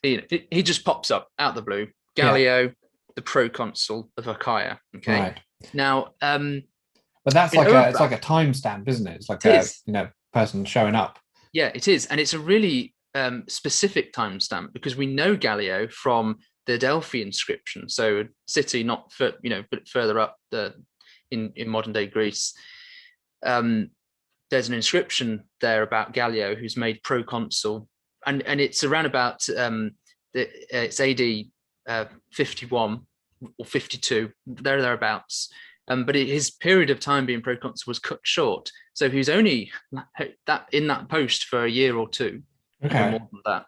he just pops up out of the blue. Gallio, the proconsul of Achaia. Okay. Right. Now, but that's like it's like a timestamp, isn't it? It's like a person showing up. Yeah, it is, and it's a really specific timestamp because we know Gallio from the Delphi inscription. So a city not but further up in modern day Greece. There's an inscription there about Gallio, who's made proconsul, and it's around about it's AD 51 or 52, thereabouts. But his period of time being proconsul was cut short, so he was only in that post for a year or two, okay, more than that.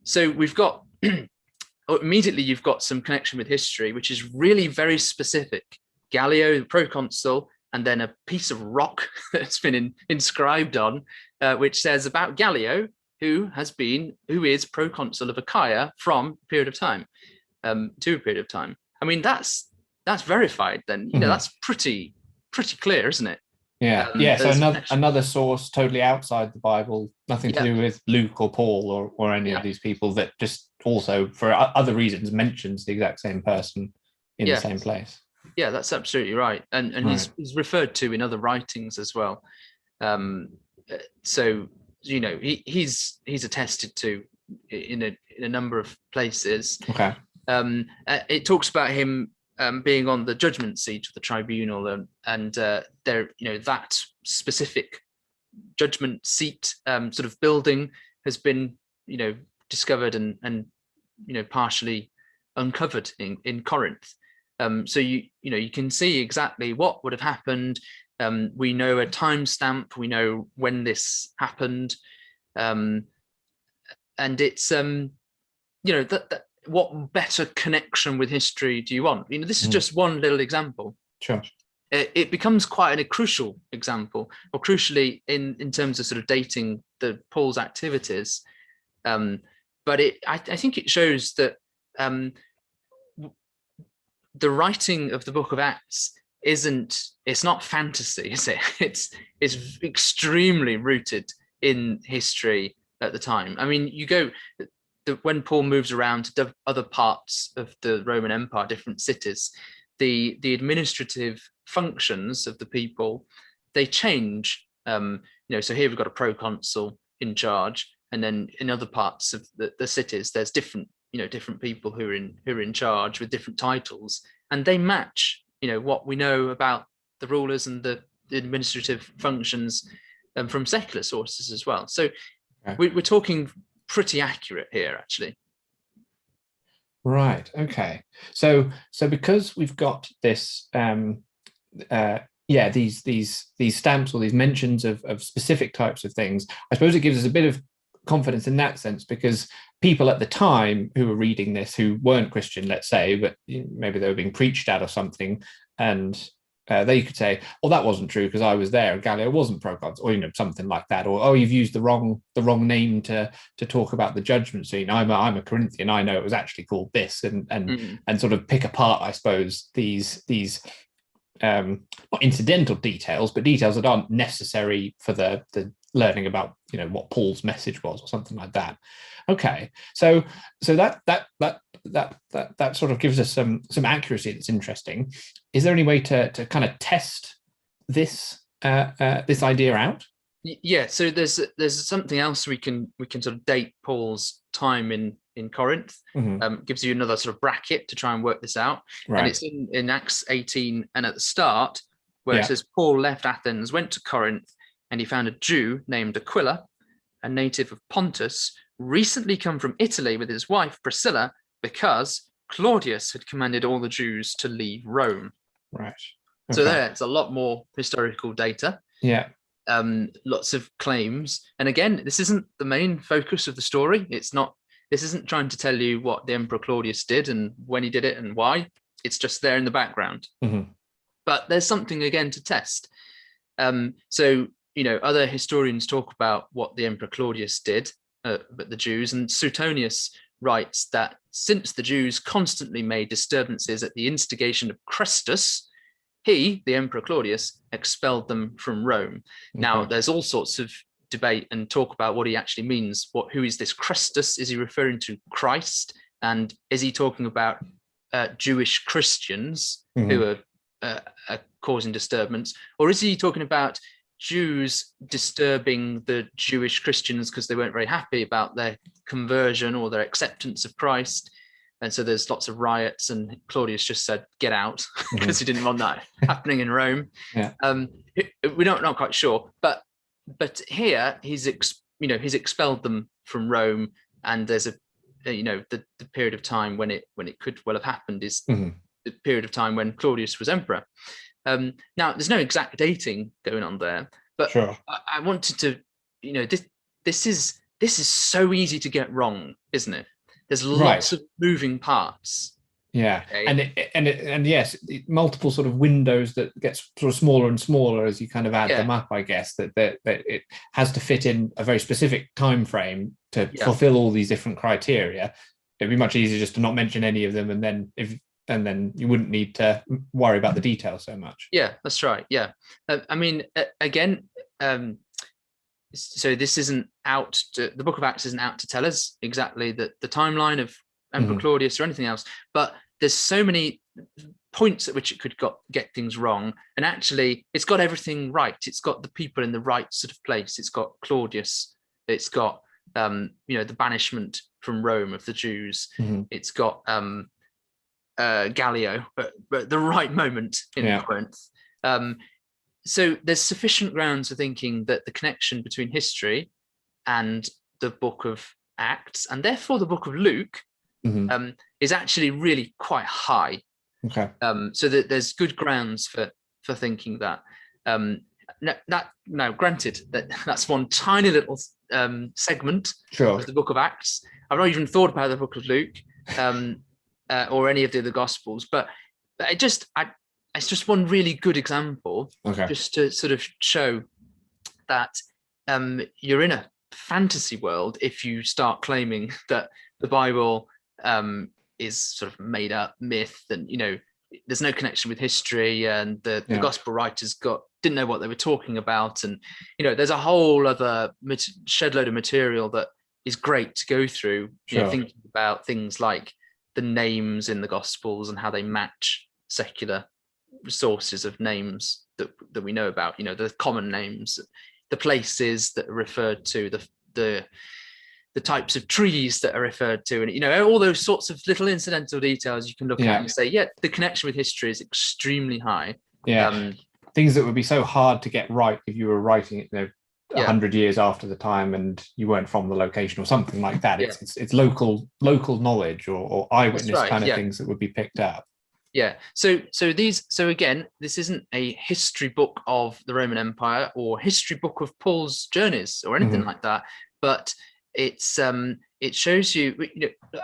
So we've got immediately you've got some connection with history, which is really very specific. Gallio, the proconsul, and then a piece of rock that's been inscribed on, which says about Gallio, who is proconsul of Achaia from a period of time, to a period of time. I mean, that's verified. Then that's pretty clear, isn't it? Yeah. So another source totally outside the Bible, nothing to do with Luke or Paul or any of these people, that just also for other reasons mentions the exact same person in the same place. Yeah, that's absolutely right, and right. He's referred to in other writings as well. So he's attested to in a number of places. Okay. It talks about him being on the judgment seat of the tribunal, and there that specific judgment seat sort of building has been discovered and partially uncovered in Corinth. So you can see exactly what would have happened. We know a timestamp. We know when this happened, and it's what better connection with history do you want? This is just one little example. Sure. It becomes quite a crucial example, or crucially in terms of sort of dating Paul's activities. But I think it shows that the writing of the Book of Acts it's not fantasy, is it? It's extremely rooted in history at the time. I mean, when Paul moves around to other parts of the Roman Empire, different cities, the administrative functions of the people, they change. So here we've got a proconsul in charge, and then in other parts of the cities, there's different people who are in charge with different titles, and they match what we know about the rulers and the administrative functions from secular sources as well. So we're talking pretty accurate here, actually. Right. Okay. So because we've got this these stamps or these mentions of specific types of things, I suppose it gives us a bit of confidence in that sense, because people at the time who were reading this, who weren't Christian, let's say, but maybe they were being preached at or something, and they could say, "Oh, that wasn't true because I was there, and Gallio wasn't proconsul," or something like that, or "Oh, you've used the wrong name to talk about the judgment scene. I'm a Corinthian. I know it was actually called this," and sort of pick apart, I suppose, these not incidental details, but details that aren't necessary for the learning about what Paul's message was or something like that. Okay, so that sort of gives us some accuracy that's interesting. Is there any way to kind of test this this idea out? Yeah, so there's something else we can sort of date Paul's time in Corinth. Gives you another sort of bracket to try and work this out. Right. And it's in Acts 18, and at the start where it says Paul left Athens, went to Corinth, and he found a Jew named Aquila, a native of Pontus, recently come from Italy with his wife Priscilla, because Claudius had commanded all the Jews to leave Rome. Right. Okay. So there's a lot more historical data. Yeah. Lots of claims. And again, this isn't the main focus of the story. This isn't trying to tell you what the Emperor Claudius did and when he did it and why. It's just there in the background. But there's something again to test. So other historians talk about what the Emperor Claudius did, but the Jews, and Suetonius writes that since the Jews constantly made disturbances at the instigation of Chrestus, he, the Emperor Claudius, expelled them from Rome. Now, Okay. there's all sorts of debate and talk about what he actually means. Who is this Christus? Is he referring to Christ? And is he talking about Jewish Christians who are causing disturbance? Or is he talking about Jews disturbing the Jewish Christians because they weren't very happy about their conversion or their acceptance of Christ? And so there's lots of riots, and Claudius just said, get out, because he didn't want that happening in Rome. Yeah. We're not quite sure, but here he's expelled them from Rome, and there's the period of time when it could well have happened is the period of time when Claudius was emperor. Now there's no exact dating going on there, but sure. I wanted to, this is so easy to get wrong, isn't it? There's lots of moving parts. Yeah, okay. and yes, multiple sort of windows that gets sort of smaller and smaller as you kind of add them up. I guess that it has to fit in a very specific time frame to fulfill all these different criteria. It'd be much easier just to not mention any of them, and then you wouldn't need to worry about the details so much. Yeah, that's right. Yeah, I mean, again. So this isn't out the Book of Acts isn't out to tell us exactly the timeline of Emperor Claudius or anything else, but there's so many points at which it could get things wrong, and actually it's got everything right. It's got the people in the right sort of place. It's got Claudius, it's got the banishment from Rome of the Jews, it's got Gallio but the right moment in Corinth. So there's sufficient grounds for thinking that the connection between history and the Book of Acts, and therefore the Book of Luke, is actually really quite high. Okay. So that there's good grounds for thinking that. Now, granted, that's one tiny little segment of the Book of Acts. I've not even thought about the Book of Luke or any of the other Gospels, but it's just one really good example, just to sort of show that you're in a fantasy world if you start claiming that the Bible is sort of made up myth, and there's no connection with history, and the gospel writers didn't know what they were talking about, and there's a whole other shed load of material that is great to go through, thinking about things like the names in the Gospels and how they match secular sources of names that we know about, the common names, the places that are referred to, the types of trees that are referred to, and all those sorts of little incidental details you can look at and say, the connection with history is extremely high. Things that would be so hard to get right if you were writing it 100 years after the time and you weren't from the location or something like that. It's local knowledge or eyewitness kind of things that would be picked up. So again, this isn't a history book of the Roman Empire or history book of Paul's journeys or anything like that, but it shows you,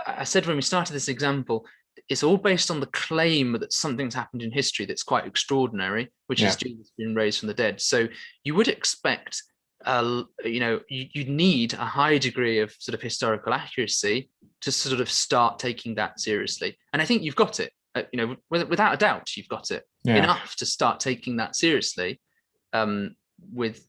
I said when we started this example, it's all based on the claim that something's happened in history that's quite extraordinary, which is Jesus being raised from the dead. So you would expect, you'd need a high degree of sort of historical accuracy to sort of start taking that seriously. And I think you've got it. Without a doubt, you've got it enough to start taking that seriously, with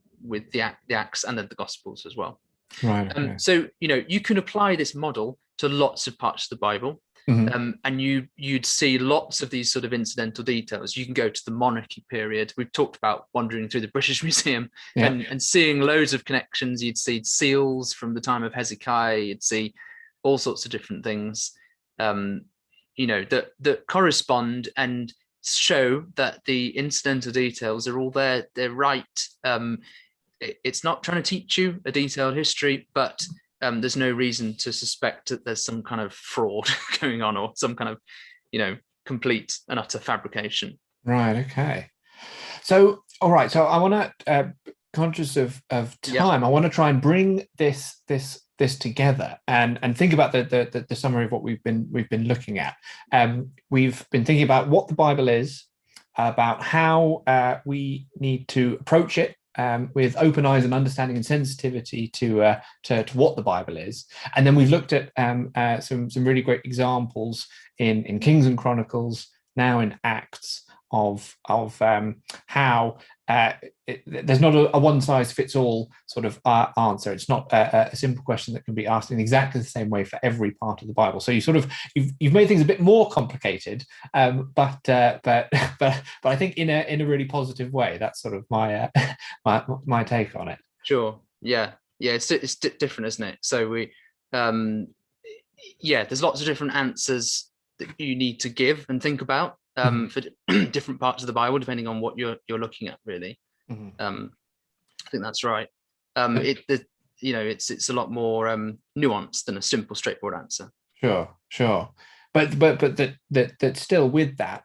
the Acts and then the Gospels as well. Right. Okay. So you can apply this model to lots of parts of the Bible, and you'd see lots of these sort of incidental details. You can go to the monarchy period. We've talked about wandering through the British Museum and seeing loads of connections. You'd see seals from the time of Hezekiah. You'd see all sorts of different things. That correspond and show that the incidental details are all there. They're right. It's not trying to teach you a detailed history, but there's no reason to suspect that there's some kind of fraud going on or some kind of, complete and utter fabrication. Right. Okay. So, all right. So I want to, conscious of time, I want to try and bring this together and think about the summary of what we've been looking at. We've been thinking about what the Bible is, about how we need to approach it with open eyes and understanding and sensitivity to what the Bible is, and then we've looked at some really great examples in Kings and Chronicles, now in Acts, how there's not a one size fits all sort of answer. It's not a simple question that can be asked in exactly the same way for every part of the Bible. So you've made things a bit more complicated, but I think in a really positive way. That's sort of my my take on it. Sure. Yeah. It's different, isn't it? So there's lots of different answers that you need to give and think about for different parts of the Bible, depending on what you're looking at, really. I think that's right. It's a lot more nuanced than a simple, straightforward answer. Sure. But that still with that,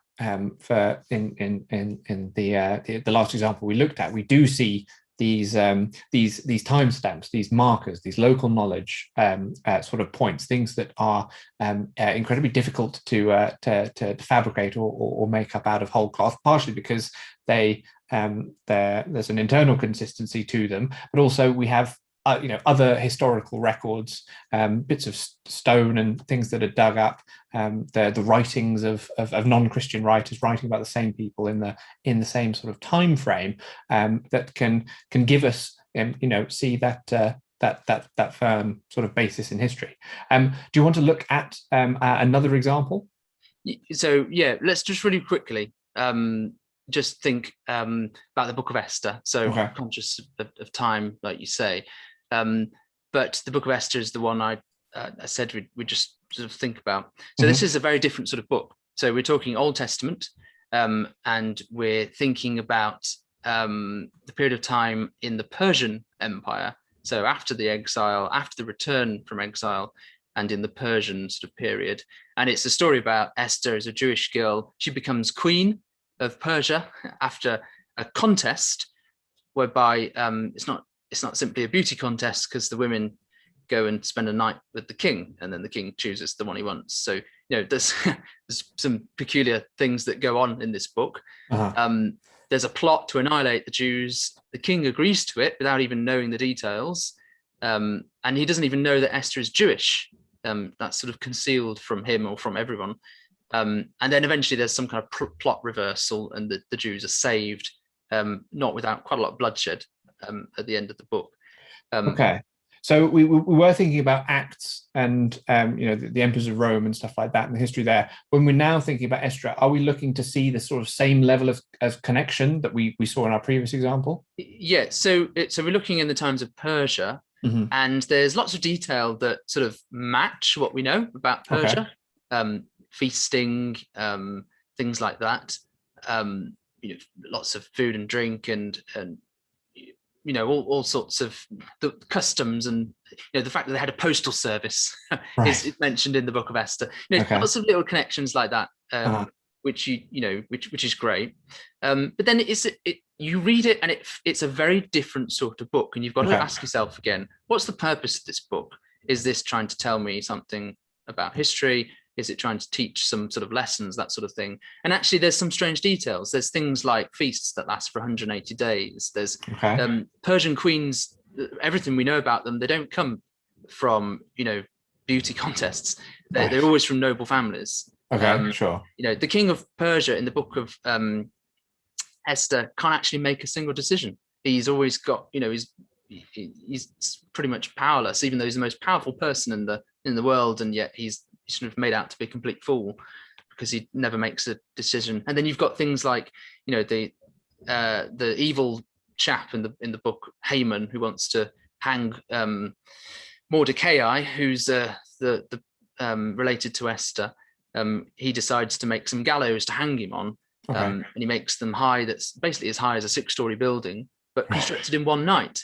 for in the last example we looked at, we do see these timestamps, these markers, these local knowledge sort of points, things that are incredibly difficult to fabricate or make up out of whole cloth, partially because there's an internal consistency to them, but also we have other historical records, bits of stone and things that are dug up, the writings of non-Christian writers writing about the same people in the same sort of time frame, that can give us see that firm sort of basis in history. Do you want to look at another example? So let's just really quickly just think about the Book of Esther. So conscious of time, like you say. But the Book of Esther is the one I said we just sort of think about. So this is a very different sort of book. So we're talking Old Testament, and we're thinking about the period of time in the Persian Empire. So after the exile, after the return from exile, and in the Persian sort of period. And it's a story about Esther as a Jewish girl. She becomes queen of Persia after a contest whereby it's not simply a beauty contest, because the women go and spend a night with the king, and then the king chooses the one he wants. So there's some peculiar things that go on in this book. There's a plot to annihilate the Jews. The king agrees to it without even knowing the details, and he doesn't even know that Esther is Jewish. That's sort of concealed from him or from everyone. And then eventually there's some kind of plot reversal, and the Jews are saved, not without quite a lot of bloodshed at the end of the book. So we were thinking about Acts and the emperors of Rome and stuff like that and the history there. When we're now thinking about Esther, are we looking to see the sort of same level of connection that we saw in our previous example? Yeah, so we're looking in the times of Persia, and there's lots of detail that sort of match what we know about Persia. Feasting, things like that. Lots of food and drink, and all sorts of the customs, and the fact that they had a postal service is mentioned in the Book of Esther. Lots of little connections like that, which which is great. But then you read it, and it's a very different sort of book, and you've got to ask yourself again, what's the purpose of this book? Is this trying to tell me something about history? Is it trying to teach some sort of lessons, that sort of thing? And actually, there's some strange details. There's things like feasts that last for 180 days. There's Persian queens. Everything we know about them, they don't come from beauty contests. They're always from noble families. The King of Persia in the Book of Esther can't actually make a single decision. He's always got, he's pretty much powerless, even though he's the most powerful person in the world, and yet he's sort of made out to be a complete fool because he never makes a decision. And then you've got things like, the evil chap in the book, Haman, who wants to hang Mordecai, who's related to Esther. He decides to make some gallows to hang him on, and he makes them high. That's basically as high as a 6-story building, but constructed in one night.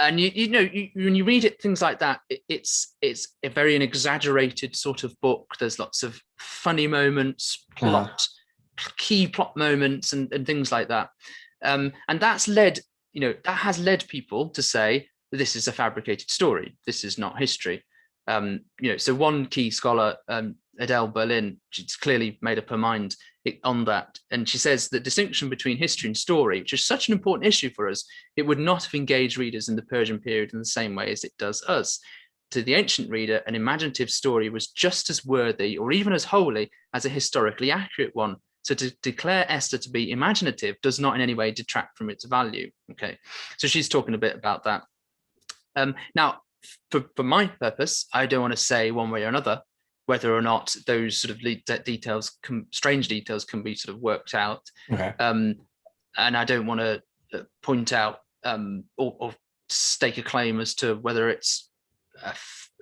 And when you read it, things like that, it's a very exaggerated sort of book. There's lots of funny moments, key plot moments, and things like that. And that's led, that has led people to say this is a fabricated story. This is not history. So one key scholar, Adele Berlin, she's clearly made up her mind on that. And she says the distinction between history and story, which is such an important issue for us, it would not have engaged readers in the Persian period in the same way as it does us. To the ancient reader, an imaginative story was just as worthy or even as holy as a historically accurate one. So to declare Esther to be imaginative does not in any way detract from its value. Okay, so she's talking a bit about that. Now, for my purpose, I don't want to say one way or another whether or not those sort of details, strange details, can be sort of worked out. Okay. And I don't want to point out or stake a claim as to whether it's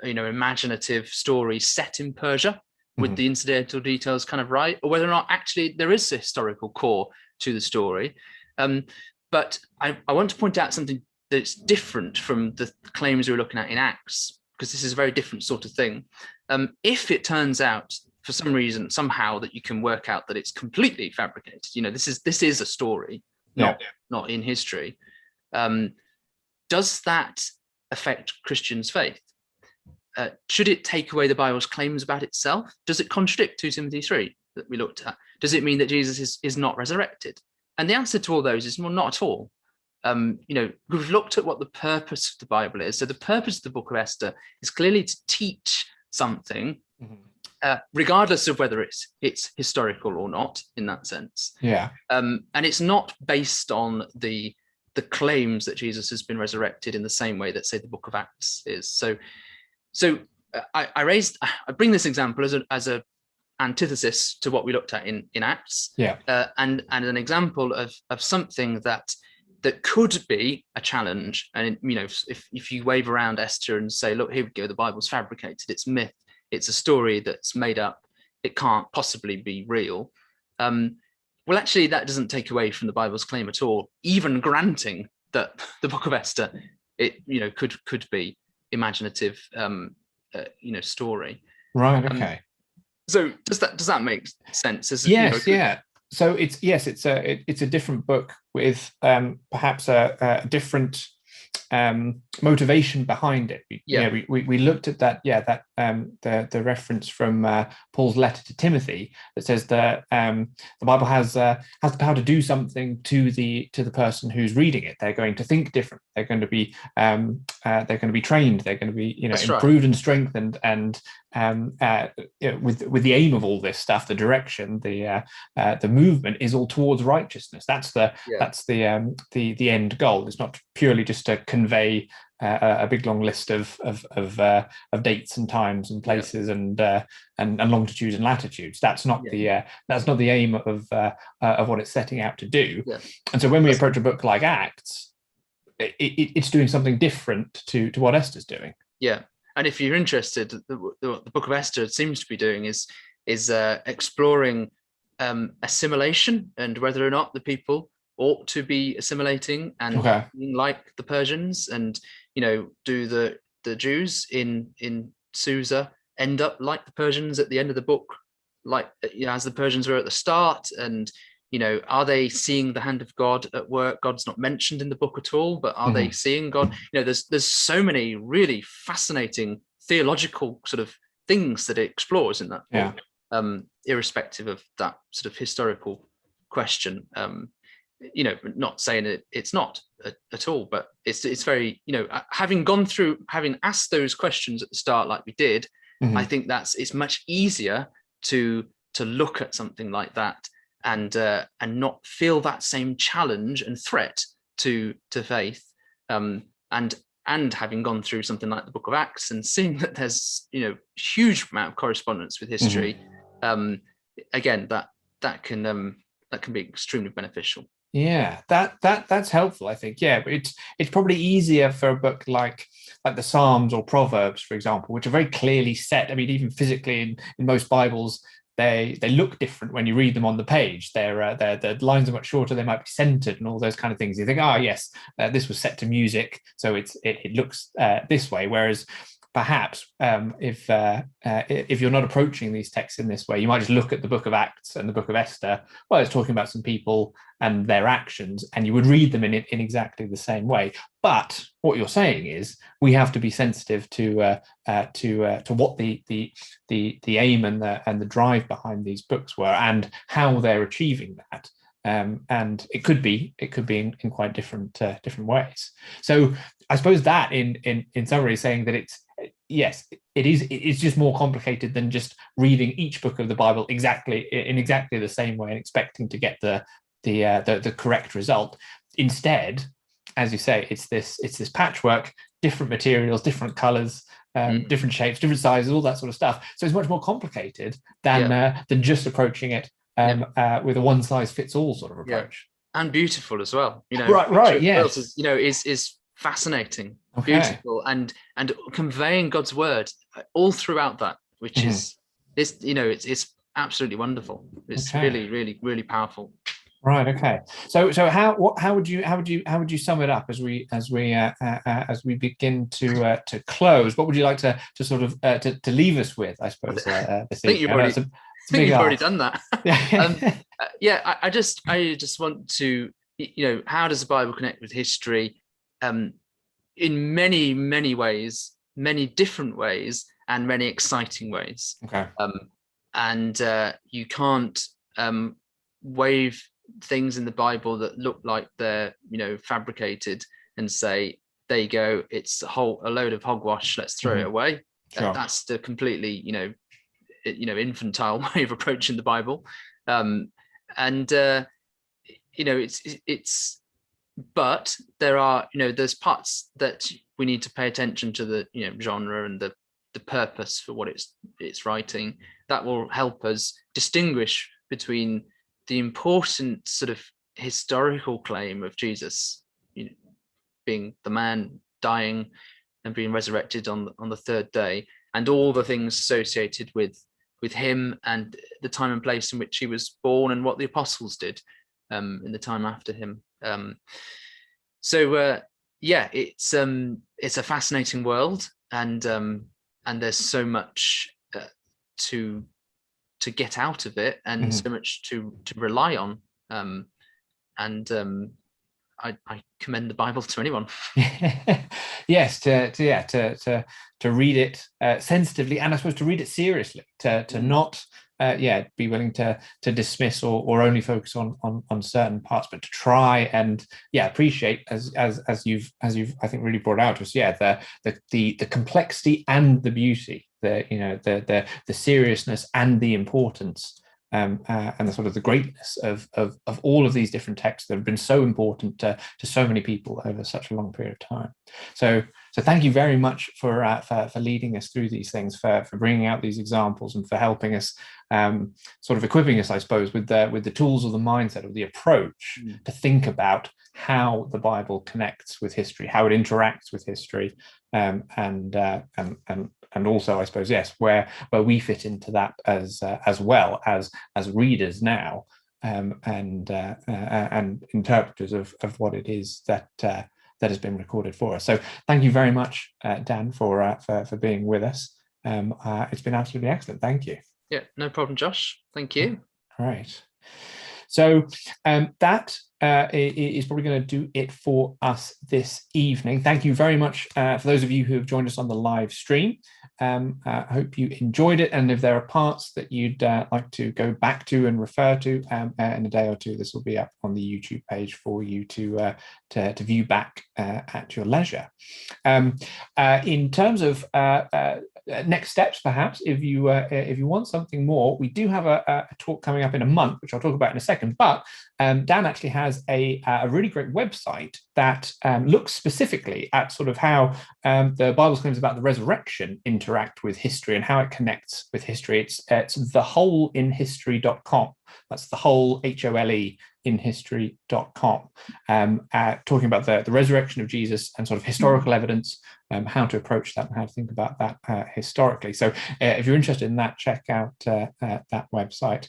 imaginative story set in Persia with the incidental details kind of right, or whether or not actually there is a historical core to the story. But I want to point out something that's different from the claims we were looking at in Acts, because this is a very different sort of thing. If it turns out for some reason, somehow, that you can work out that it's completely fabricated, this is a story, not in history, does that affect Christians' faith? Should it take away the Bible's claims about itself? Does it contradict 2 Timothy 3 that we looked at? Does it mean that Jesus is not resurrected? And the answer to all those is, well, not at all. We've looked at what the purpose of the Bible is. So the purpose of the book of Esther is clearly to teach something, regardless of whether it's historical or not, in that sense. Yeah. And it's not based on the claims that Jesus has been resurrected in the same way that, say, the book of Acts is. So I bring this example as a antithesis to what we looked at in Acts, and an example of something that could be a challenge. And if you wave around Esther and say, look, here we go, the Bible's fabricated, it's myth, it's a story that's made up, it can't possibly be real. Well, actually, that doesn't take away from the Bible's claim at all, even granting that the book of Esther, could be imaginative, story. Right. Okay. So does that make sense? Yes. Yeah. So it's a different book with perhaps a different motivation behind it. We looked at that. The reference from Paul's letter to Timothy that says that the Bible has the power to do something to the person who's reading it. They're going to think different. They're going to be trained. They're going to be improved and strengthened, and with the aim of all this stuff, the direction, the movement is all towards righteousness. That's the end goal. It's not purely just to convey a big long list of dates and times and places and longitudes and latitudes. That's not the aim of what it's setting out to do. And so when we approach a book like Acts, it's doing something different to what Esther's doing. And if you're interested, the book of Esther seems to be doing is exploring assimilation and whether or not the people ought to be assimilating and being like the Persians, and do the Jews in Susa end up like the Persians at the end of the book, like as the Persians were at the start, and are they seeing the hand of God at work? God's not mentioned in the book at all, but are they seeing God? There's so many really fascinating theological sort of things that it explores in that book, irrespective of that sort of historical question. Not saying it's not at all, but it's very, having asked those questions at the start like we did, I think it's much easier to look at something like that and not feel that same challenge and threat to faith, and having gone through something like the book of Acts and seeing that there's huge amount of correspondence with history, again that can be extremely beneficial. That's helpful, I think. It's probably easier for a book like the Psalms or Proverbs, for example, which are very clearly set. I mean, even physically in most Bibles, they look different when you read them on the page. The lines are much shorter, they might be centered and all those kind of things. You think, yes, this was set to music, so it looks this way. Whereas perhaps if you're not approaching these texts in this way, you might just look at the book of Acts and the book of Esther. Well, it's talking about some people and their actions, and you would read them in exactly the same way. But what you're saying is we have to be sensitive to what the aim and the drive behind these books were and how they're achieving that. And it could be in quite different ways. So I suppose that in summary is saying that yes, it's just more complicated than just reading each book of the Bible in exactly the same way and expecting to get the correct result. Instead, as you say, it's this patchwork, different materials, different colors, different shapes, different sizes, all that sort of stuff. So it's much more complicated than just approaching it with a one size fits all sort of approach. And beautiful as well. Right, yes. Is fascinating, beautiful, and conveying God's word all throughout that, which is it's absolutely wonderful. It's really, really, really powerful. Right. Okay. So how would you sum it up as we begin to close? What would you like to sort of to leave us with? I suppose. I think you've already done that. I just want to, how does the Bible connect with history? In many, many ways, many different ways, and many exciting ways. Okay. And you can't wave things in the Bible that look like they're fabricated and say, there you go, it's a load of hogwash, let's throw it away. Sure. That's the completely infantile way of approaching the Bible. But there are there's parts that we need to pay attention to, the genre and the purpose for what it's writing, that will help us distinguish between the important sort of historical claim of Jesus, being the man dying and being resurrected on the third day, and all the things associated with him and the time and place in which he was born and what the apostles did in the time after him. It's a fascinating world, and there's so much to get out of it, and so much to rely on, I commend the Bible to anyone. Yes, to read it sensitively, and I suppose to read it seriously, to not be willing to dismiss or only focus on certain parts, but to try and appreciate, as you've I think really brought out to us, the complexity and the beauty, the seriousness and the importance, and the sort of the greatness of all of these different texts that have been so important to so many people over such a long period of time. So thank you very much for leading us through these things, for bringing out these examples, and for helping us, sort of equipping us, I suppose, with the tools of the mindset, of the approach to think about how the Bible connects with history, how it interacts with history, and also, I suppose, yes, where we fit into that as well as readers now, and interpreters of what it is that has been recorded for us. So thank you very much, Dan, for being with us. It's been absolutely excellent. Thank you. Yeah, no problem, Josh. Thank you. All right. So that is probably going to do it for us this evening. Thank you very much for those of you who have joined us on the live stream. I hope you enjoyed it, and if there are parts that you'd like to go back to and refer to in a day or two, this will be up on the YouTube page for you to view back at your leisure. In terms of next steps, perhaps, if you want something more, we do have a talk coming up in a month, which I'll talk about in a second. But Dan actually has a really great website that looks specifically at sort of how the Bible's claims about the resurrection interact with history and how it connects with history. It's theholeinhistory.com. That's the whole, HOLE, in history.com, talking about the resurrection of Jesus and sort of historical evidence, how to approach that and how to think about that historically. So if you're interested in that, check out that website.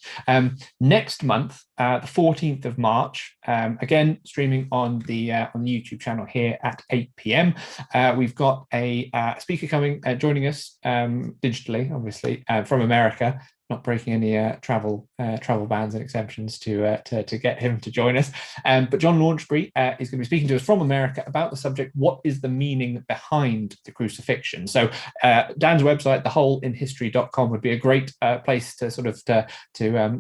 Next month, the 14th of March, again, streaming on the YouTube channel here at 8 p.m. We've got a speaker coming, joining us digitally, obviously, from America, not breaking any travel bans and exemptions to get him to join us. But John Launchbury is going to be speaking to us from America about the subject, what is the meaning behind the crucifixion? So Dan's website, theholeinhistory.com, would be a great place to sort of to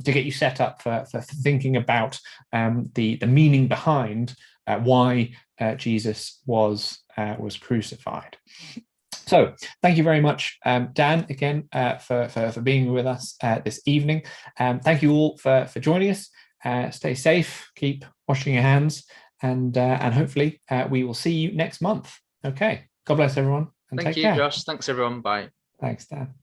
get you set up for thinking about the meaning behind why Jesus was crucified. So thank you very much, Dan, again, for being with us this evening. Thank you all for joining us. Stay safe, keep washing your hands, and hopefully we will see you next month. Okay. God bless everyone, and Thank take you, care. Josh. Thanks, everyone. Bye. Thanks, Dan.